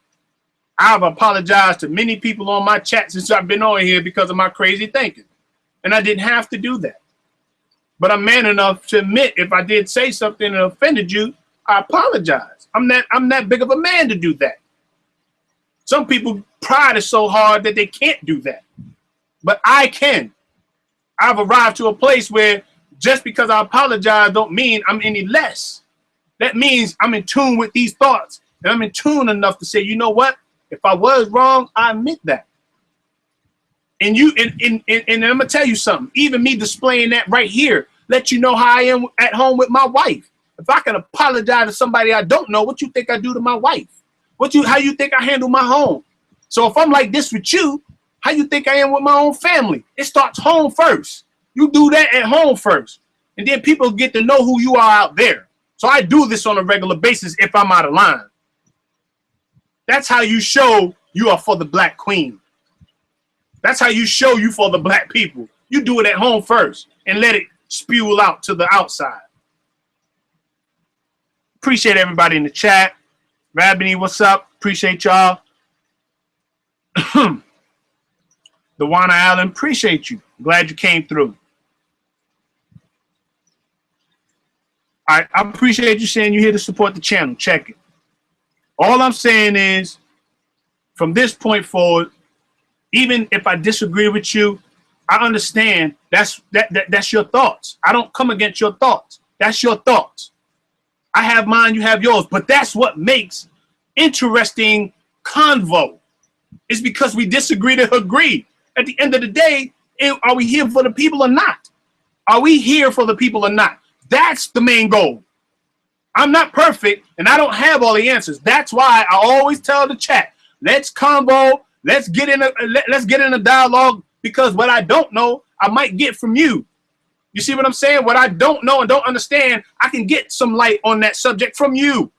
I've apologized to many people on my chat since I've been on here because of my crazy thinking. And I didn't have to do that. But I'm man enough to admit if I did say something that offended you, I apologize. I'm that big of a man to do that. Some people pride is so hard that they can't do that. But I can. I've arrived to a place where just because I apologize don't mean I'm any less. That means I'm in tune with these thoughts. And I'm in tune enough to say, you know what? If I was wrong, I admit that. And I'm gonna tell you something. Even me displaying that right here, let you know how I am at home with my wife. If I can apologize to somebody I don't know, what you think I do to my wife? How you think I handle my home? So if I'm like this with you, how you think I am with my own family? It starts home first. You do that at home first. And then people get to know who you are out there. So I do this on a regular basis if I'm out of line. That's how you show you are for the black queen. That's how you show you for the black people. You do it at home first and let it spew out to the outside. Appreciate everybody in the chat. Rabini, what's up? Appreciate y'all. The Dewana Allen, appreciate you. Glad you came through. I appreciate you saying you're here to support the channel. Check it. All I'm saying is, from this point forward, even if I disagree with you, I understand that's your thoughts. I don't come against your thoughts. That's your thoughts. I have mine, you have yours. But that's what makes interesting convo. It's because we disagree to agree. At the end of the day, are we here for the people or not? Are we here for the people or not? That's the main goal. I'm not perfect, and I don't have all the answers. That's why I always tell the chat, let's convo, let's get in a dialogue, because what I don't know, I might get from you. You see what I'm saying? What I don't know and don't understand, I can get some light on that subject from you.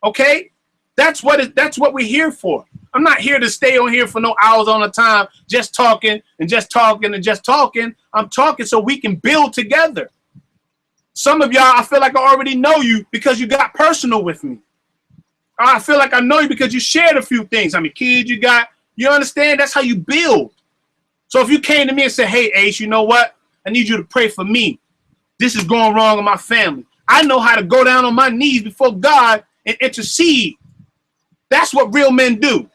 Okay? That's what we're here for. I'm not here to stay on here for no hours on a time, just talking and just talking and just talking. I'm talking so we can build together. Some of y'all, I feel like I already know you because you got personal with me. I feel like I know you because you shared a few things. How many kids you got? You understand? That's how you build. So if you came to me and said, hey, Ace, you know what? I need you to pray for me. This is going wrong in my family. I know how to go down on my knees before God and intercede. That's what real men do.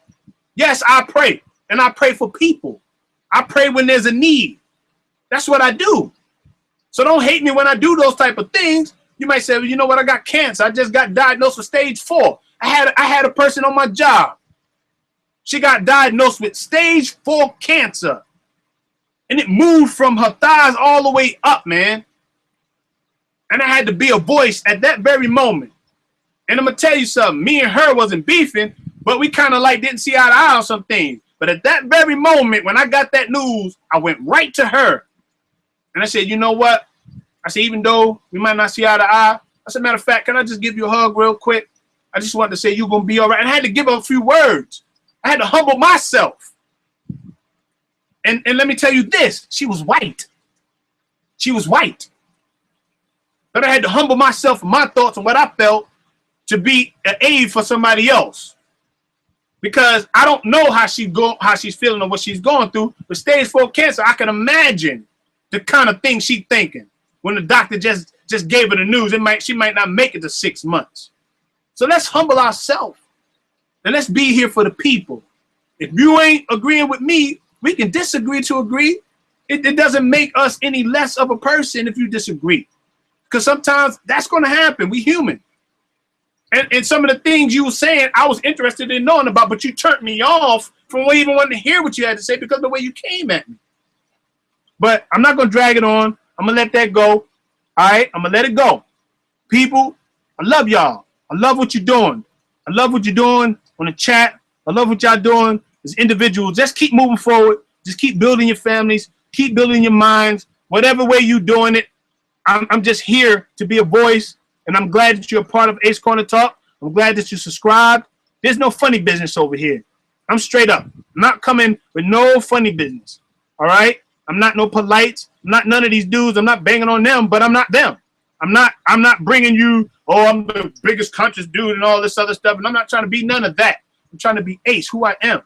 Yes, I pray. And I pray for people. I pray when there's a need. That's what I do. So don't hate me when I do those type of things. You might say, well, you know what? I got cancer. I just got diagnosed with stage 4. I had a person on my job. She got diagnosed with stage 4 cancer. And it moved from her thighs all the way up, man. And I had to be a voice at that very moment. And I'm going to tell you something. Me and her wasn't beefing, but we kind of like didn't see eye to eye on some things. But at that very moment, when I got that news, I went right to her. And I said, you know what? I said, even though we might not see eye to eye, I said, matter of fact, can I just give you a hug real quick? I just wanted to say you're going to be all right. And I had to give her a few words. I had to humble myself. And let me tell you this. She was white. She was white. But I had to humble myself and my thoughts and what I felt to be an aid for somebody else. Because I don't know how she's feeling or what she's going through. But stage 4 cancer, I can imagine the kind of thing she's thinking when the doctor just gave her the news. She might not make it to 6 months. So let's humble ourselves and let's be here for the people. If you ain't agreeing with me, we can disagree to agree. It doesn't make us any less of a person if you disagree. Because sometimes that's going to happen. We human. And some of the things you were saying, I was interested in knowing about, but you turned me off from even wanting to hear what you had to say because of the way you came at me. But I'm not going to drag it on. I'm going to let that go. All right? I'm going to let it go. People, I love y'all. I love what you're doing. I love what you're doing on the chat. I love what y'all doing as individuals. Just keep moving forward. Just keep building your families. Keep building your minds. Whatever way you're doing it, I'm just here to be a voice. And I'm glad that you're a part of Ace Corner Talk. I'm glad that you subscribed. There's no funny business over here. I'm straight up. I'm not coming with no funny business. All right? I'm not no polites. I'm not none of these dudes. I'm not banging on them, but I'm not them. I'm not bringing you, oh, I'm the biggest conscious dude and all this other stuff. And I'm not trying to be none of that. I'm trying to be Ace, who I am.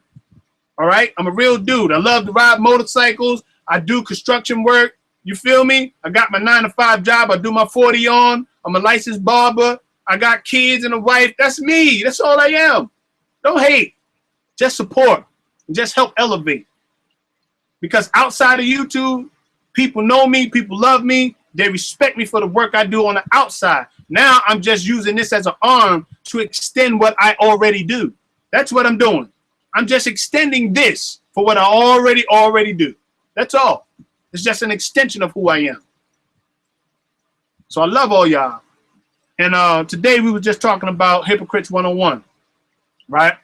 All right? I'm a real dude. I love to ride motorcycles. I do construction work. You feel me? I got my 9-to-5 job. I do my 40 on. I'm a licensed barber. I got kids and a wife. That's me. That's all I am. Don't hate. Just support. And just help elevate. Because outside of YouTube, people know me. People love me. They respect me for the work I do on the outside. Now I'm just using this as an arm to extend what I already do. That's what I'm doing. I'm just extending this for what I already do. That's all. It's just an extension of who I am. So I love all y'all. And today we were just talking about Hypocrites 101, right?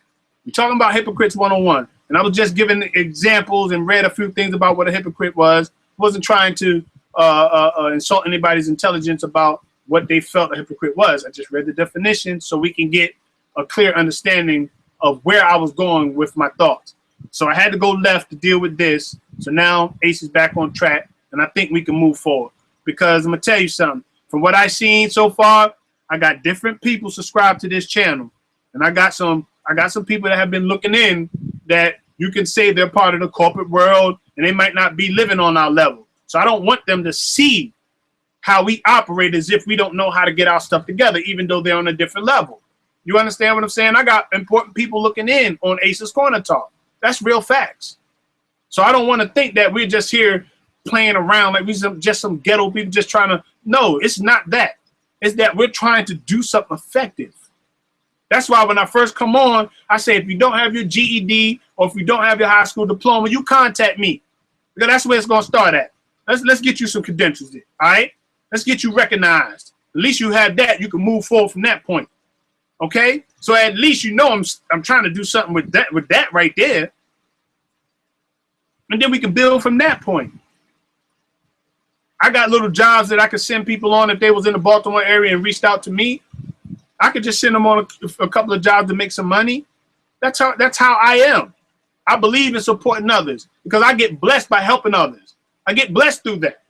We're talking about Hypocrites 101. And I was just giving examples and read a few things about what a hypocrite was. Wasn't trying to insult anybody's intelligence about what they felt a hypocrite was. I just read the definition so we can get a clear understanding of where I was going with my thoughts. So I had to go left to deal with this. So now Ace is back on track, and I think we can move forward. Because I'm going to tell you something. From what I've seen so far, I got different people subscribed to this channel. And I got some people that have been looking in that you can say they're part of the corporate world, and they might not be living on our level. So I don't want them to see how we operate as if we don't know how to get our stuff together, even though they're on a different level. You understand what I'm saying? I got important people looking in on Ace's Corner Talk. That's real facts. So I don't want to think that we're just here playing around like we're just some ghetto people just trying to. No, it's not that. It's that we're trying to do something effective. That's why when I first come on, I say, if you don't have your GED or if you don't have your high school diploma, you contact me. Because that's where it's going to start at. Let's get you some credentials there, all right? Let's get you recognized. At least you have that. You can move forward from that point, okay? So at least you know I'm trying to do something with that right there. And then we can build from that point. I got little jobs that I could send people on if they was in the Baltimore area and reached out to me. I could just send them on a couple of jobs to make some money. That's how I am. I believe in supporting others because I get blessed by helping others. I get blessed through that.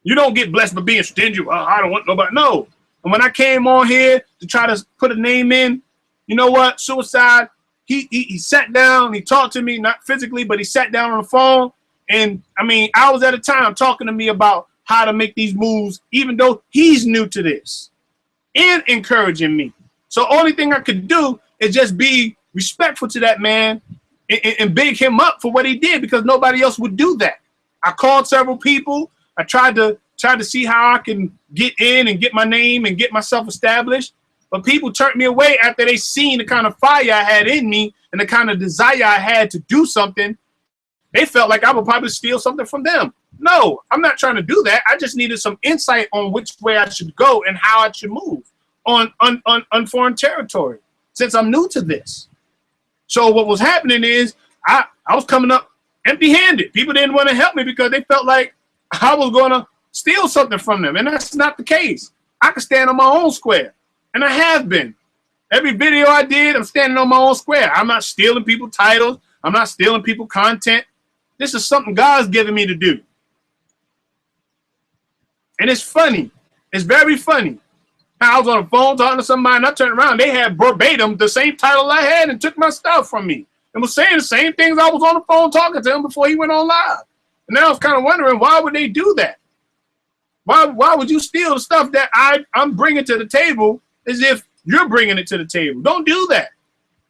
You don't get blessed by being stingy. Well, I don't want nobody. No. And when I came on here to try to put a name in, you know what? Suicide. He sat down. He talked to me, not physically, but he sat down on the phone. And I mean, hours at a time talking to me about how to make these moves, even though he's new to this, and encouraging me. So only thing I could do is just be respectful to that man and big him up for what he did, because nobody else would do that. I called several people. I tried to see how I can get in and get my name and get myself established. But people turned me away after they seen the kind of fire I had in me and the kind of desire I had to do something. They felt like I would probably steal something from them. No, I'm not trying to do that. I just needed some insight on which way I should go and how I should move on foreign territory, since I'm new to this. So what was happening is I was coming up empty-handed. People didn't want to help me because they felt like I was going to steal something from them, and that's not the case. I can stand on my own square, and I have been. Every video I did, I'm standing on my own square. I'm not stealing people's titles. I'm not stealing people's content. This is something God's given me to do. And it's funny. It's very funny. I was on the phone talking to somebody, and I turned around. They had verbatim the same title I had and took my stuff from me and was saying the same things I was on the phone talking to him before he went on live. And now I was kind of wondering, why would they do that? Why would you steal the stuff that I'm bringing to the table as if you're bringing it to the table? Don't do that.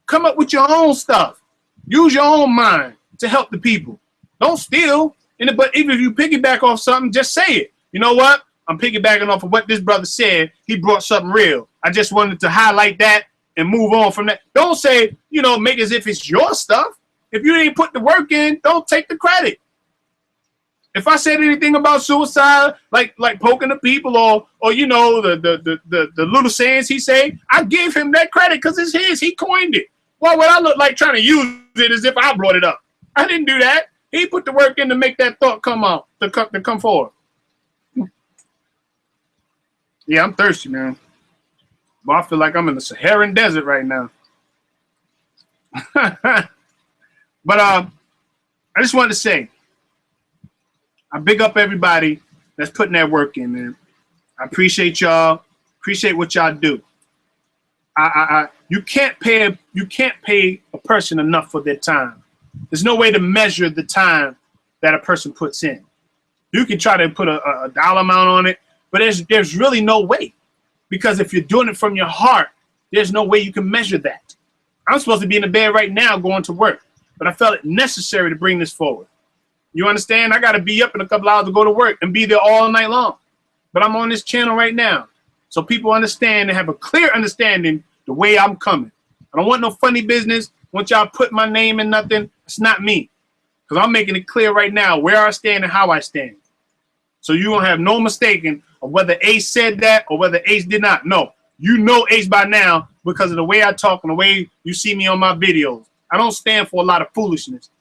Come up with your own stuff. Use your own mind to help the people. Don't steal. But even if you piggyback off something, just say it. You know what? I'm piggybacking off of what this brother said. He brought something real. I just wanted to highlight that and move on from that. Don't say, make as if it's your stuff. If you didn't put the work in, don't take the credit. If I said anything about suicide, like poking the people or the little sayings he say, I give him that credit because it's his. He coined it. Why would I look like trying to use it as if I brought it up? I didn't do that. He put the work in to make that thought come out, to come forward. Yeah, I'm thirsty, man. But I feel like I'm in the Saharan desert right now. But I just wanted to say, I big up everybody that's putting that work in, man. I appreciate y'all. Appreciate what y'all do. You can't pay a person enough for their time. There's no way to measure the time that a person puts in. You can try to put a dollar amount on it, but there's really no way, because if you're doing it from your heart, there's no way you can measure that. I'm supposed to be in the bed right now going to work, but I felt it necessary to bring this forward. You understand? I got to be up in a couple hours to go to work and be there all night long. But I'm on this channel right now, so people understand and have a clear understanding the way I'm coming. I don't want no funny business. Once y'all put my name in nothing, it's not me, because I'm making it clear right now where I stand and how I stand. So you don't have no mistaking of whether Ace said that or whether Ace did not. No, you know Ace by now because of the way I talk and the way you see me on my videos. I don't stand for a lot of foolishness.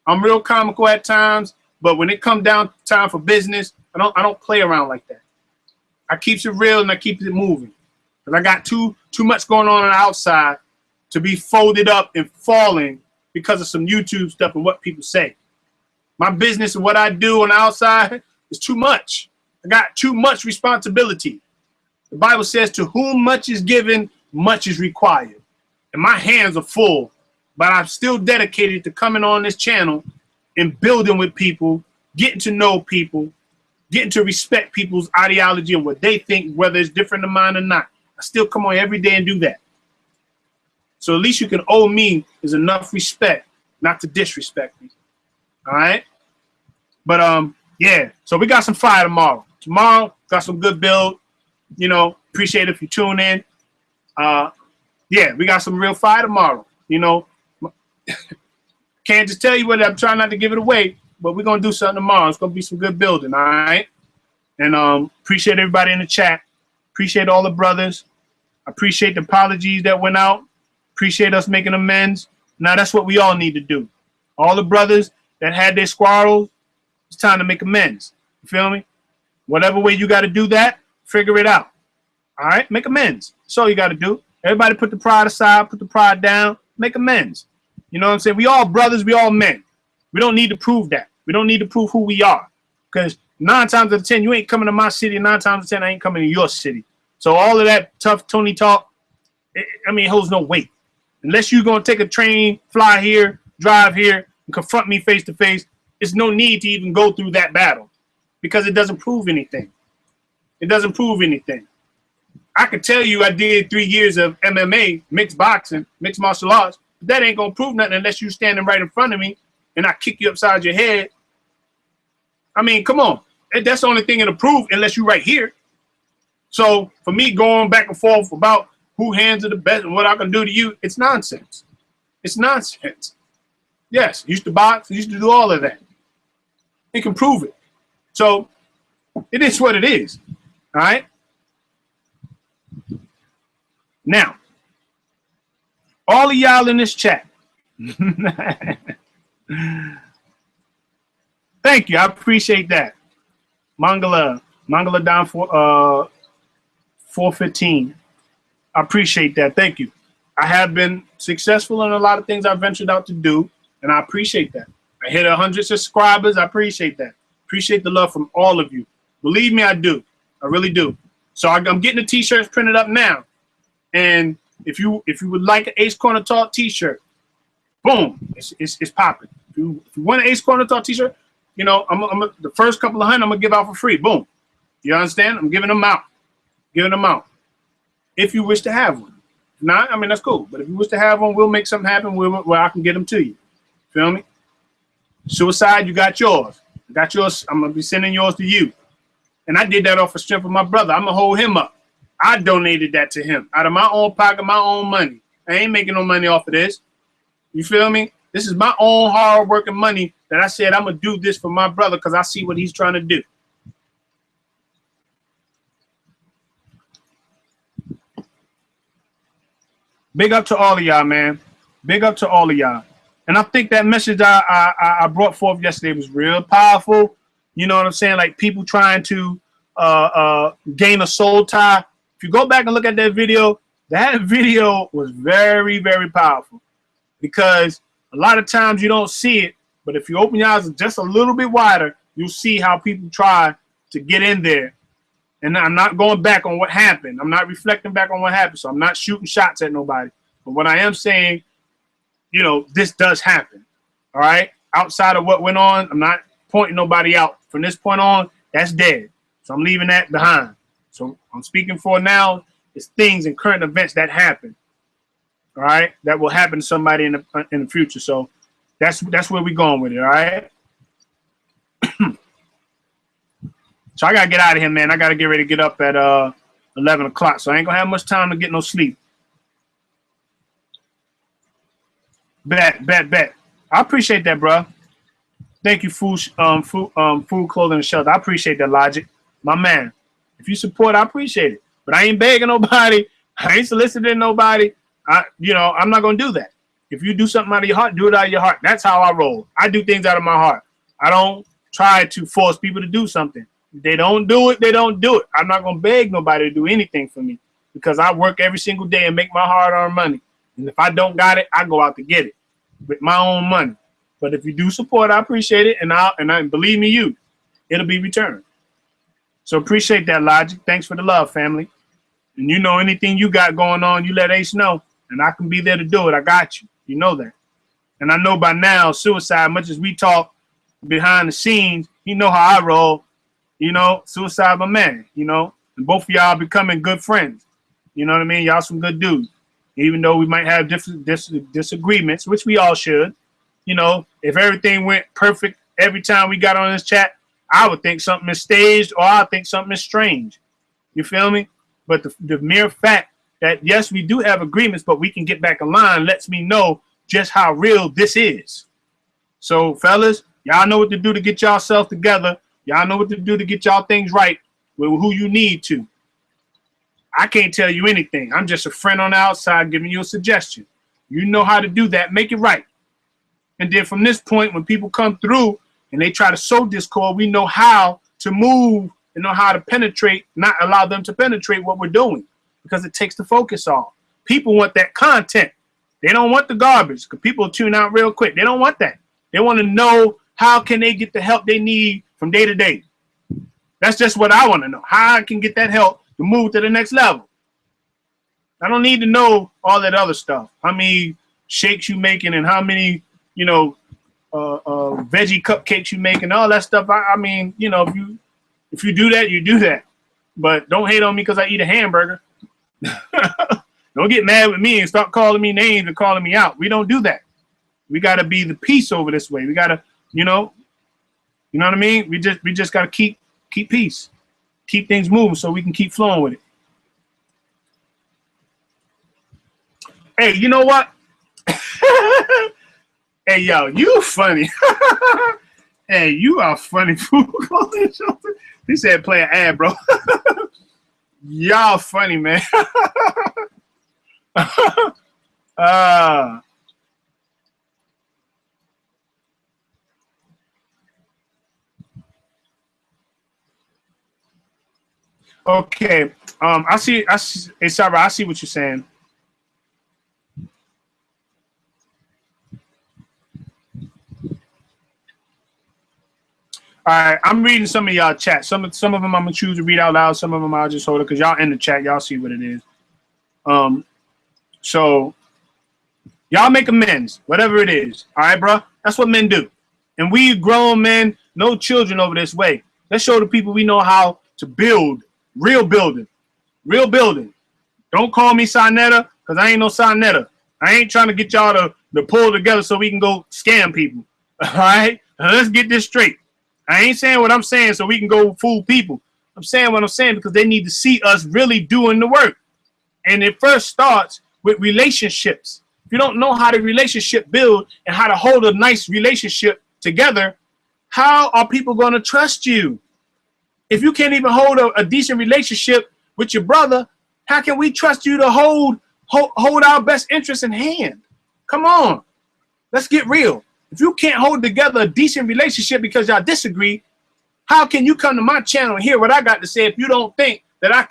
I'm real comical at times, but when it comes down to time for business, I don't play around like that. I keeps it real and I keep it moving, because I got too much going on the outside to be folded up and falling because of some YouTube stuff and what people say. My business and what I do on the outside is too much. I got too much responsibility. The Bible says, to whom much is given, much is required. And my hands are full, but I'm still dedicated to coming on this channel and building with people, getting to know people, getting to respect people's ideology and what they think, whether it's different than mine or not. I still come on every day and do that. So at least you can owe me is enough respect not to disrespect me. All right? But yeah, so we got some fire tomorrow. Tomorrow, got some good build. You know, appreciate it if you tune in. Yeah, we got some real fire tomorrow. You know, can't just tell you what I'm trying not to give it away, but we're gonna do something tomorrow. It's gonna be some good building, all right? And appreciate everybody in the chat. Appreciate all the brothers. Appreciate the apologies that went out. Appreciate us making amends. Now that's what we all need to do. All the brothers that had their squabbles, it's time to make amends. You feel me? Whatever way you got to do that, figure it out. All right? Make amends. That's all you got to do. Everybody put the pride aside, put the pride down, make amends. You know what I'm saying? We all brothers, we all men. We don't need to prove that. We don't need to prove who we are. Because 9 times out of 10, you ain't coming to my city. 9 times out of 10, I ain't coming to your city. So all of that tough Tony talk, I mean, it holds no weight. Unless you're going to take a train, fly here, drive here, and confront me face to face, there's no need to even go through that battle because it doesn't prove anything. It doesn't prove anything. I could tell you I did 3 years of MMA, mixed boxing, mixed martial arts, but that ain't going to prove nothing unless you're standing right in front of me and I kick you upside your head. I mean, come on. That's the only thing it'll prove unless you're right here. So for me going back and forth about who hands are the best and what I can do to you, it's nonsense. It's nonsense. Yes, used to box, used to do all of that. It can prove it. So it is what it is. All right? Now, all of y'all in this chat. Thank you. I appreciate that. Mangala down for 415. I appreciate that. Thank you. I have been successful in a lot of things I've ventured out to do, and I appreciate that. I hit 100 subscribers. I appreciate that. Appreciate the love from all of you. Believe me, I do. I really do. So I'm getting the t-shirts printed up now. And if you would like an Ace Corner Talk t-shirt, boom, it's popping. If you want an Ace Corner Talk t-shirt, you know, the first couple of 100 I'm gonna give out for free. Boom. You understand? I'm giving them out. Giving them out. If you wish to have one. If not, I mean, that's cool. But if you wish to have one, we'll make something happen where I can get them to you. Feel me? Suicide, you got yours. I got yours. I'm going to be sending yours to you. And I did that off the strength of my brother. I'm going to hold him up. I donated that to him out of my own pocket, my own money. I ain't making no money off of this. You feel me? This is my own hard-working money that I said I'm going to do this for my brother because I see what he's trying to do. Big up to all of y'all, man. Big up to all of y'all. And I think that message I brought forth yesterday was real powerful. You know what I'm saying? Like people trying to gain a soul tie. If you go back and look at that video was very, very powerful. Because a lot of times you don't see it, but if you open your eyes just a little bit wider, you'll see how people try to get in there. And I'm not going back on what happened. I'm not reflecting back on what happened. So I'm not shooting shots at nobody. But what I am saying, you know, this does happen. All right. Outside of what went on, I'm not pointing nobody out. From this point on, that's dead. So I'm leaving that behind. So I'm speaking for now is things and current events that happen. All right. That will happen to somebody in the future. So that's where we're going with it. All right. So I got to get out of here, man. I got to get ready to get up at 11 o'clock. So I ain't going to have much time to get no sleep. Bet. I appreciate that, bro. Thank you, food, clothing, and shelter. I appreciate that, Logic. My man. If you support, I appreciate it. But I ain't begging nobody. I ain't soliciting nobody. I'm not going to do that. If you do something out of your heart, do it out of your heart. That's how I roll. I do things out of my heart. I don't try to force people to do something. If they don't do it, they don't do it. I'm not going to beg nobody to do anything for me because I work every single day and make my hard-earned money. And if I don't got it, I go out to get it with my own money. But if you do support, I appreciate it. And believe me, it'll be returned. So appreciate that, Logic. Thanks for the love, family. And you know anything you got going on, you let Ace know. And I can be there to do it. I got you. You know that. And I know by now, Suicide, much as we talk behind the scenes, you know how I roll. you know, suicide my man, you know, and both of y'all becoming good friends. You know what I mean? Y'all some good dudes. Even though we might have different disagreements, which we all should. You know, if everything went perfect every time we got on this chat, I would think something is staged or I think something is strange. You feel me? But the mere fact that, yes, we do have agreements, but we can get back in line lets me know just how real this is. So, fellas, y'all know what to do to get y'allself together. Y'all know what to do to get y'all things right with who you need to. I can't tell you anything. I'm just a friend on the outside giving you a suggestion. You know how to do that. Make it right. And then from this point, when people come through and they try to sow discord, we know how to move and know how to penetrate, not allow them to penetrate what we're doing, because it takes the focus off. People want that content. They don't want the garbage, because people tune out real quick. They don't want that. They want to know how can they get the help they need from day to day. That's just what I want to know. How I can get that help to move to the next level. I don't need to know all that other stuff. How many shakes you making and how many, you know, veggie cupcakes you make and all that stuff. I mean, you know, if you do that, you do that. But don't hate on me because I eat a hamburger. Don't get mad with me and start calling me names and calling me out. We don't do that. We got to be the peace over this way. We got to, you know what I mean? We just got to keep peace, keep things moving so we can keep flowing with it. Hey, you know what? Hey, yo, you funny. Hey, you are funny. He said play an ad, bro. Y'all funny, man. Okay. I see. Hey, Sarah, I see what you're saying. All right, I'm reading some of y'all chat. Some of them I'm gonna choose to read out loud. Some of them I'll just hold it because y'all in the chat. Y'all see what it is. So y'all make amends, whatever it is. All right, bro. That's what men do. And we grown men, no children over this way. Let's show the people we know how to build. Real building. Real building. Don't call me Sinetta because I ain't no Sinetta. I ain't trying to get y'all to pull together so we can go scam people. All right? Now let's get this straight. I ain't saying what I'm saying so we can go fool people. I'm saying what I'm saying because they need to see us really doing the work. And it first starts with relationships. If you don't know how to relationship build and how to hold a nice relationship together, how are people going to trust you? If you can't even hold a decent relationship with your brother, how can we trust you to hold our best interests in hand? Come on. Let's get real. If you can't hold together a decent relationship because y'all disagree, how can you come to my channel and hear what I got to say if you don't think that I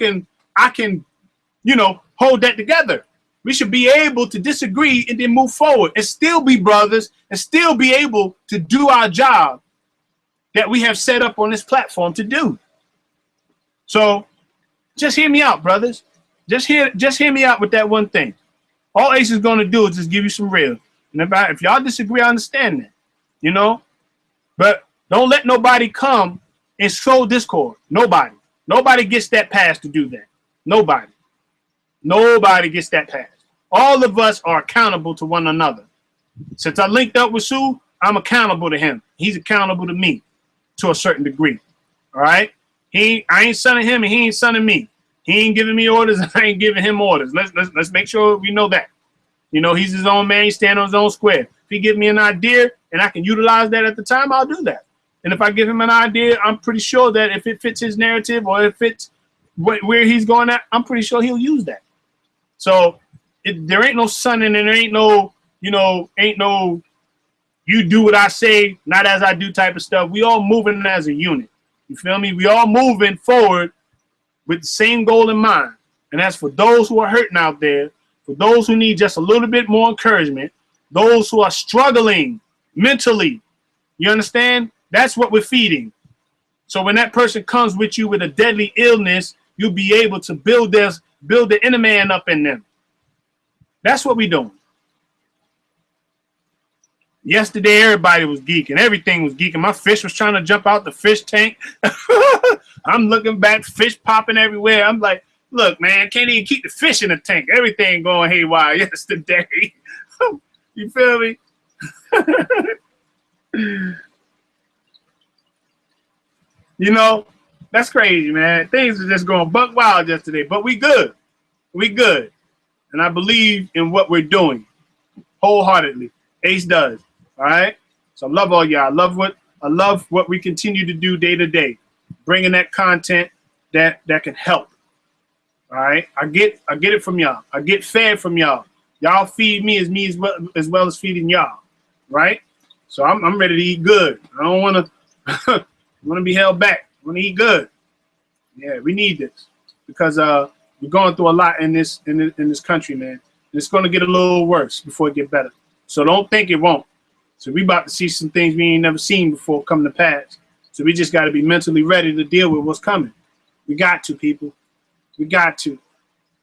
can, you know, hold that together? We should be able to disagree and then move forward and still be brothers and still be able to do our job that we have set up on this platform to do. So just hear me out, brothers. Just hear me out with that one thing. All Ace is going to do is just give you some real. And if y'all disagree, I understand that, you know. But don't let nobody come and sow discord. Nobody. Nobody gets that pass to do that. Nobody. Nobody gets that pass. All of us are accountable to one another. Since I linked up with Sue, I'm accountable to him. He's accountable to me to a certain degree. All right? I ain't sonning him and he ain't sonning me. He ain't giving me orders and I ain't giving him orders. Let's make sure we know that. You know, he's his own man. He stand on his own square. If he give me an idea and I can utilize that at the time, I'll do that. And if I give him an idea, I'm pretty sure that if it fits his narrative or if it's where he's going at, I'm pretty sure he'll use that. So there ain't no sonning and there ain't no, you know, you do what I say, not as I do type of stuff. We all moving as a unit. You feel me? We all moving forward with the same goal in mind. And that's for those who are hurting out there, for those who need just a little bit more encouragement, those who are struggling mentally. You understand? That's what we're feeding. So when that person comes with you with a deadly illness, you'll be able to build the inner man up in them. That's what we're doing. Yesterday, everybody was geeking. Everything was geeking. My fish was trying to jump out the fish tank. I'm looking back, fish popping everywhere. I'm like, look, man, can't even keep the fish in the tank. Everything going haywire yesterday. You feel me? You know, that's crazy, man. Things are just going buck wild yesterday, but we good. We good. And I believe in what we're doing wholeheartedly. Ace does. All right. So I love all y'all. I love what we continue to do day to day, bringing that content that can help. All right. I get it from y'all. I get fed from y'all. Y'all feed me as well as feeding y'all. Right. So I'm ready to eat good. I don't want to want to be held back. I want to eat good. Yeah, we need this because we're going through a lot in this country, man. And it's going to get a little worse before it get better. So don't think it won't. So we about to see some things we ain't never seen before come to pass. So we just got to be mentally ready to deal with what's coming. We got to, people. We got to.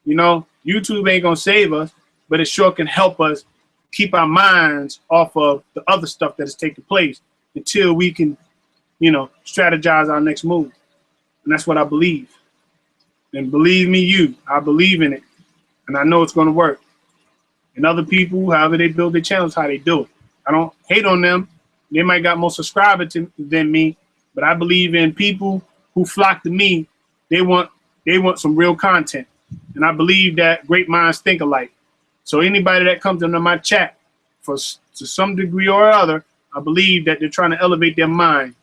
You know, YouTube ain't going to save us, but it sure can help us keep our minds off of the other stuff that is taking place until we can, you know, strategize our next move. And that's what I believe. And believe me, I believe in it. And I know it's going to work. And other people, however they build their channels, how they do it. I don't hate on them. They might got more subscribers than me, but I believe in people who flock to me. They want some real content. And I believe that great minds think alike. So anybody that comes into my chat to some degree or other, I believe that they're trying to elevate their mind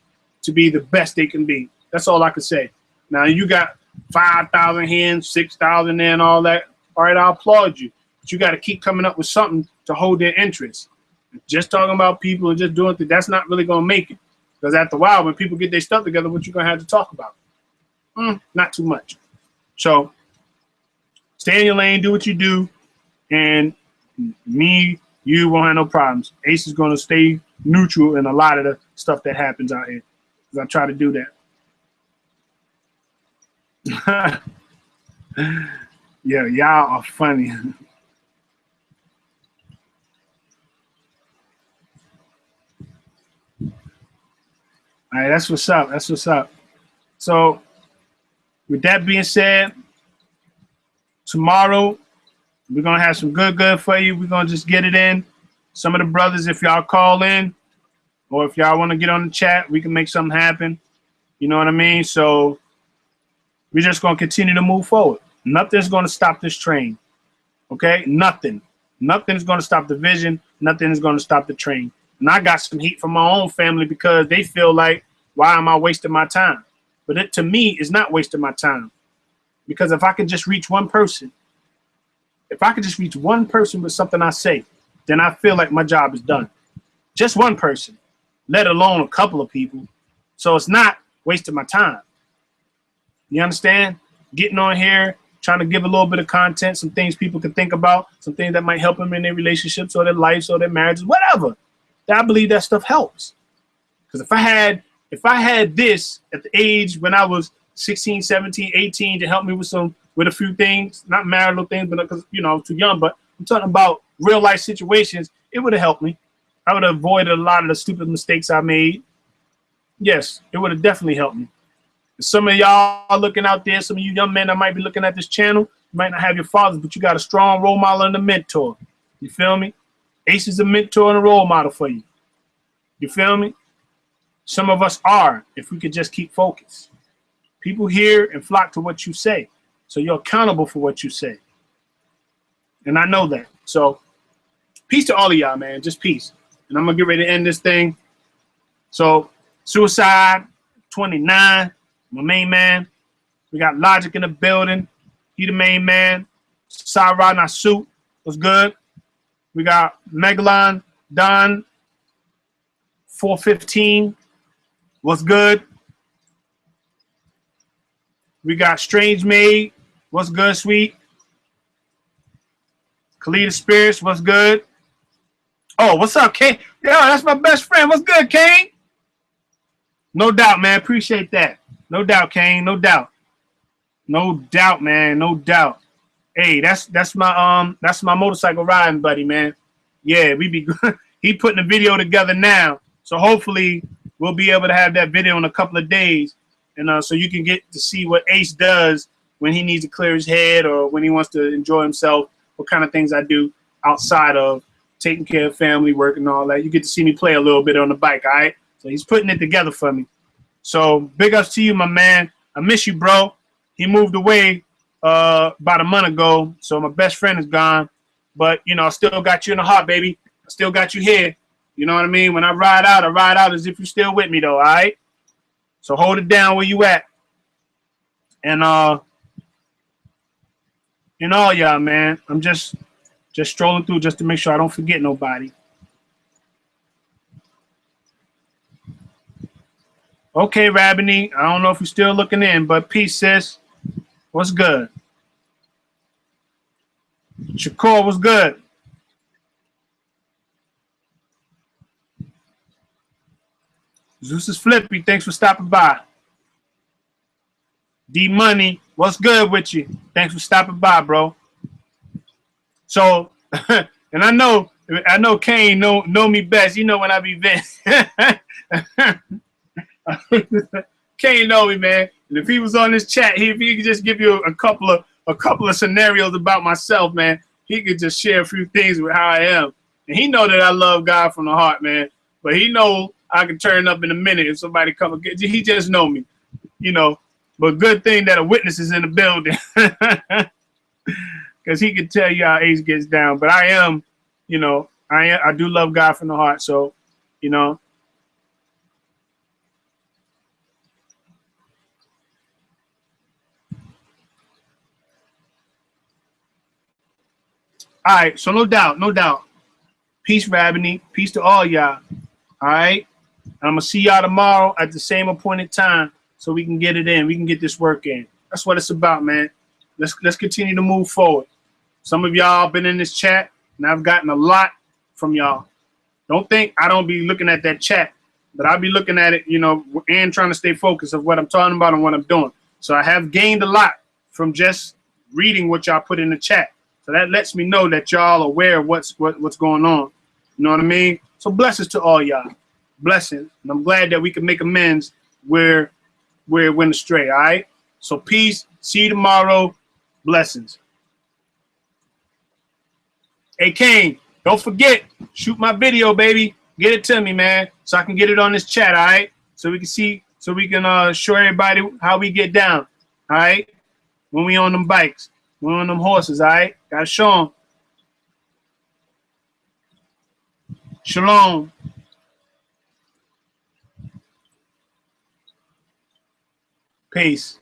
to be the best they can be. That's all I can say. Now you got 5,000 hands, 6,000 there and all that. All right, I applaud you. But you got to keep coming up with something to hold their interest. Just talking about people and just doing things, that's not really going to make it. Because after a while, when people get their stuff together, what you're going to have to talk about? Not too much. So stay in your lane, do what you do. And you won't have no problems. Ace is going to stay neutral in a lot of the stuff that happens out here. Because I try to do that. Yeah, y'all are funny. All right, that's what's up. That's what's up. So, with that being said, tomorrow we're gonna have some good for you. We're gonna just get it in. Some of the brothers, if y'all call in, or if y'all want to get on the chat, we can make something happen. You know what I mean? So we're just gonna continue to move forward. Nothing's gonna stop this train. Okay? Nothing. Nothing's gonna stop the vision. Nothing is gonna stop the train. And I got some heat from my own family because they feel like, why am I wasting my time? But it, to me, is not wasting my time. Because if I could just reach one person, with something I say, then I feel like my job is done. Just one person, let alone a couple of people. So it's not wasting my time. You understand? Getting on here, trying to give a little bit of content, some things people can think about, some things that might help them in their relationships or their lives or their marriages, whatever. I believe that stuff helps. Because if I had this at the age when I was 16, 17, 18 to help me with a few things, not marital things, but because, you know, I was too young, but I'm talking about real life situations, it would have helped me. I would have avoided a lot of the stupid mistakes I made. Yes, it would have definitely helped me. Some of y'all looking out there, some of you young men that might be looking at this channel, you might not have your fathers, but you got a strong role model and a mentor. You feel me? Ace is a mentor and a role model for you. You feel me? Some of us are, if we could just keep focused. People hear and flock to what you say. So you're accountable for what you say. And I know that. So peace to all of y'all, man. Just peace. And I'm going to get ready to end this thing. So Suicide 29, my main man. We got Logic in the building. He the main man. Sarah Nasu was good. We got Megalon Don 415. What's good? We got Strange Maid. What's good, sweet? Kalita Spirits. What's good? Oh, what's up, Kane? Yo, that's my best friend. What's good, Kane? No doubt, man. Appreciate that. No doubt, Kane. No doubt. No doubt, man. No doubt. Hey, that's my motorcycle riding buddy, man. Yeah, we be good. he putting a video together now. So hopefully we'll be able to have that video in a couple of days. And so you can get to see what Ace does when he needs to clear his head or when he wants to enjoy himself, what kind of things I do outside of taking care of family, work, and all that. You get to see me play a little bit on the bike, all right? So he's putting it together for me. So big ups to you, my man. I miss you, bro. He moved away about a month ago, so my best friend is gone. But, you know, I still got you in the heart, baby. I still got you here. You know what I mean? When I ride out as if you're still with me, though, all right? So hold it down where you at. And, you know, y'all, man, I'm just strolling through just to make sure I don't forget nobody. Okay, Rabini, I don't know if you're still looking in, but peace, sis. What's good? Shakur, what's good? Zeus is Flippy, thanks for stopping by. D Money, what's good with you? Thanks for stopping by, bro. So, and I know Kane know me best. You know when I be vent. Kane know me, man. And if he was on this chat, if he could just give you a couple of scenarios about myself, man, he could just share a few things with how I am. And he know that I love God from the heart, man. But he know I can turn up in a minute if somebody come and get. He just know me, you know. But good thing that a witness is in the building, because he can tell you how Ace gets down. But I am, you know, I do love God from the heart. So, you know. All right, so no doubt. Peace, Rabini. Peace to all y'all. All right? And I'm going to see y'all tomorrow at the same appointed time so we can get it in. We can get this work in. That's what it's about, man. Let's continue to move forward. Some of y'all been in this chat, and I've gotten a lot from y'all. Don't think I don't be looking at that chat, but I'll be looking at it, you know, and trying to stay focused of what I'm talking about and what I'm doing. So I have gained a lot from just reading what y'all put in the chat. So that lets me know that y'all aware of what's going on. You know what I mean? So blessings to all y'all. Blessings. And I'm glad that we can make amends where it went astray, all right? So peace. See you tomorrow. Blessings. Hey, Kane, don't forget, shoot my video, baby. Get it to me, man, so I can get it on this chat, all right? So we can see, so we can show everybody how we get down, all right? When we on them bikes. We're on them horses, all right? Gotta show them. Shalom. Peace.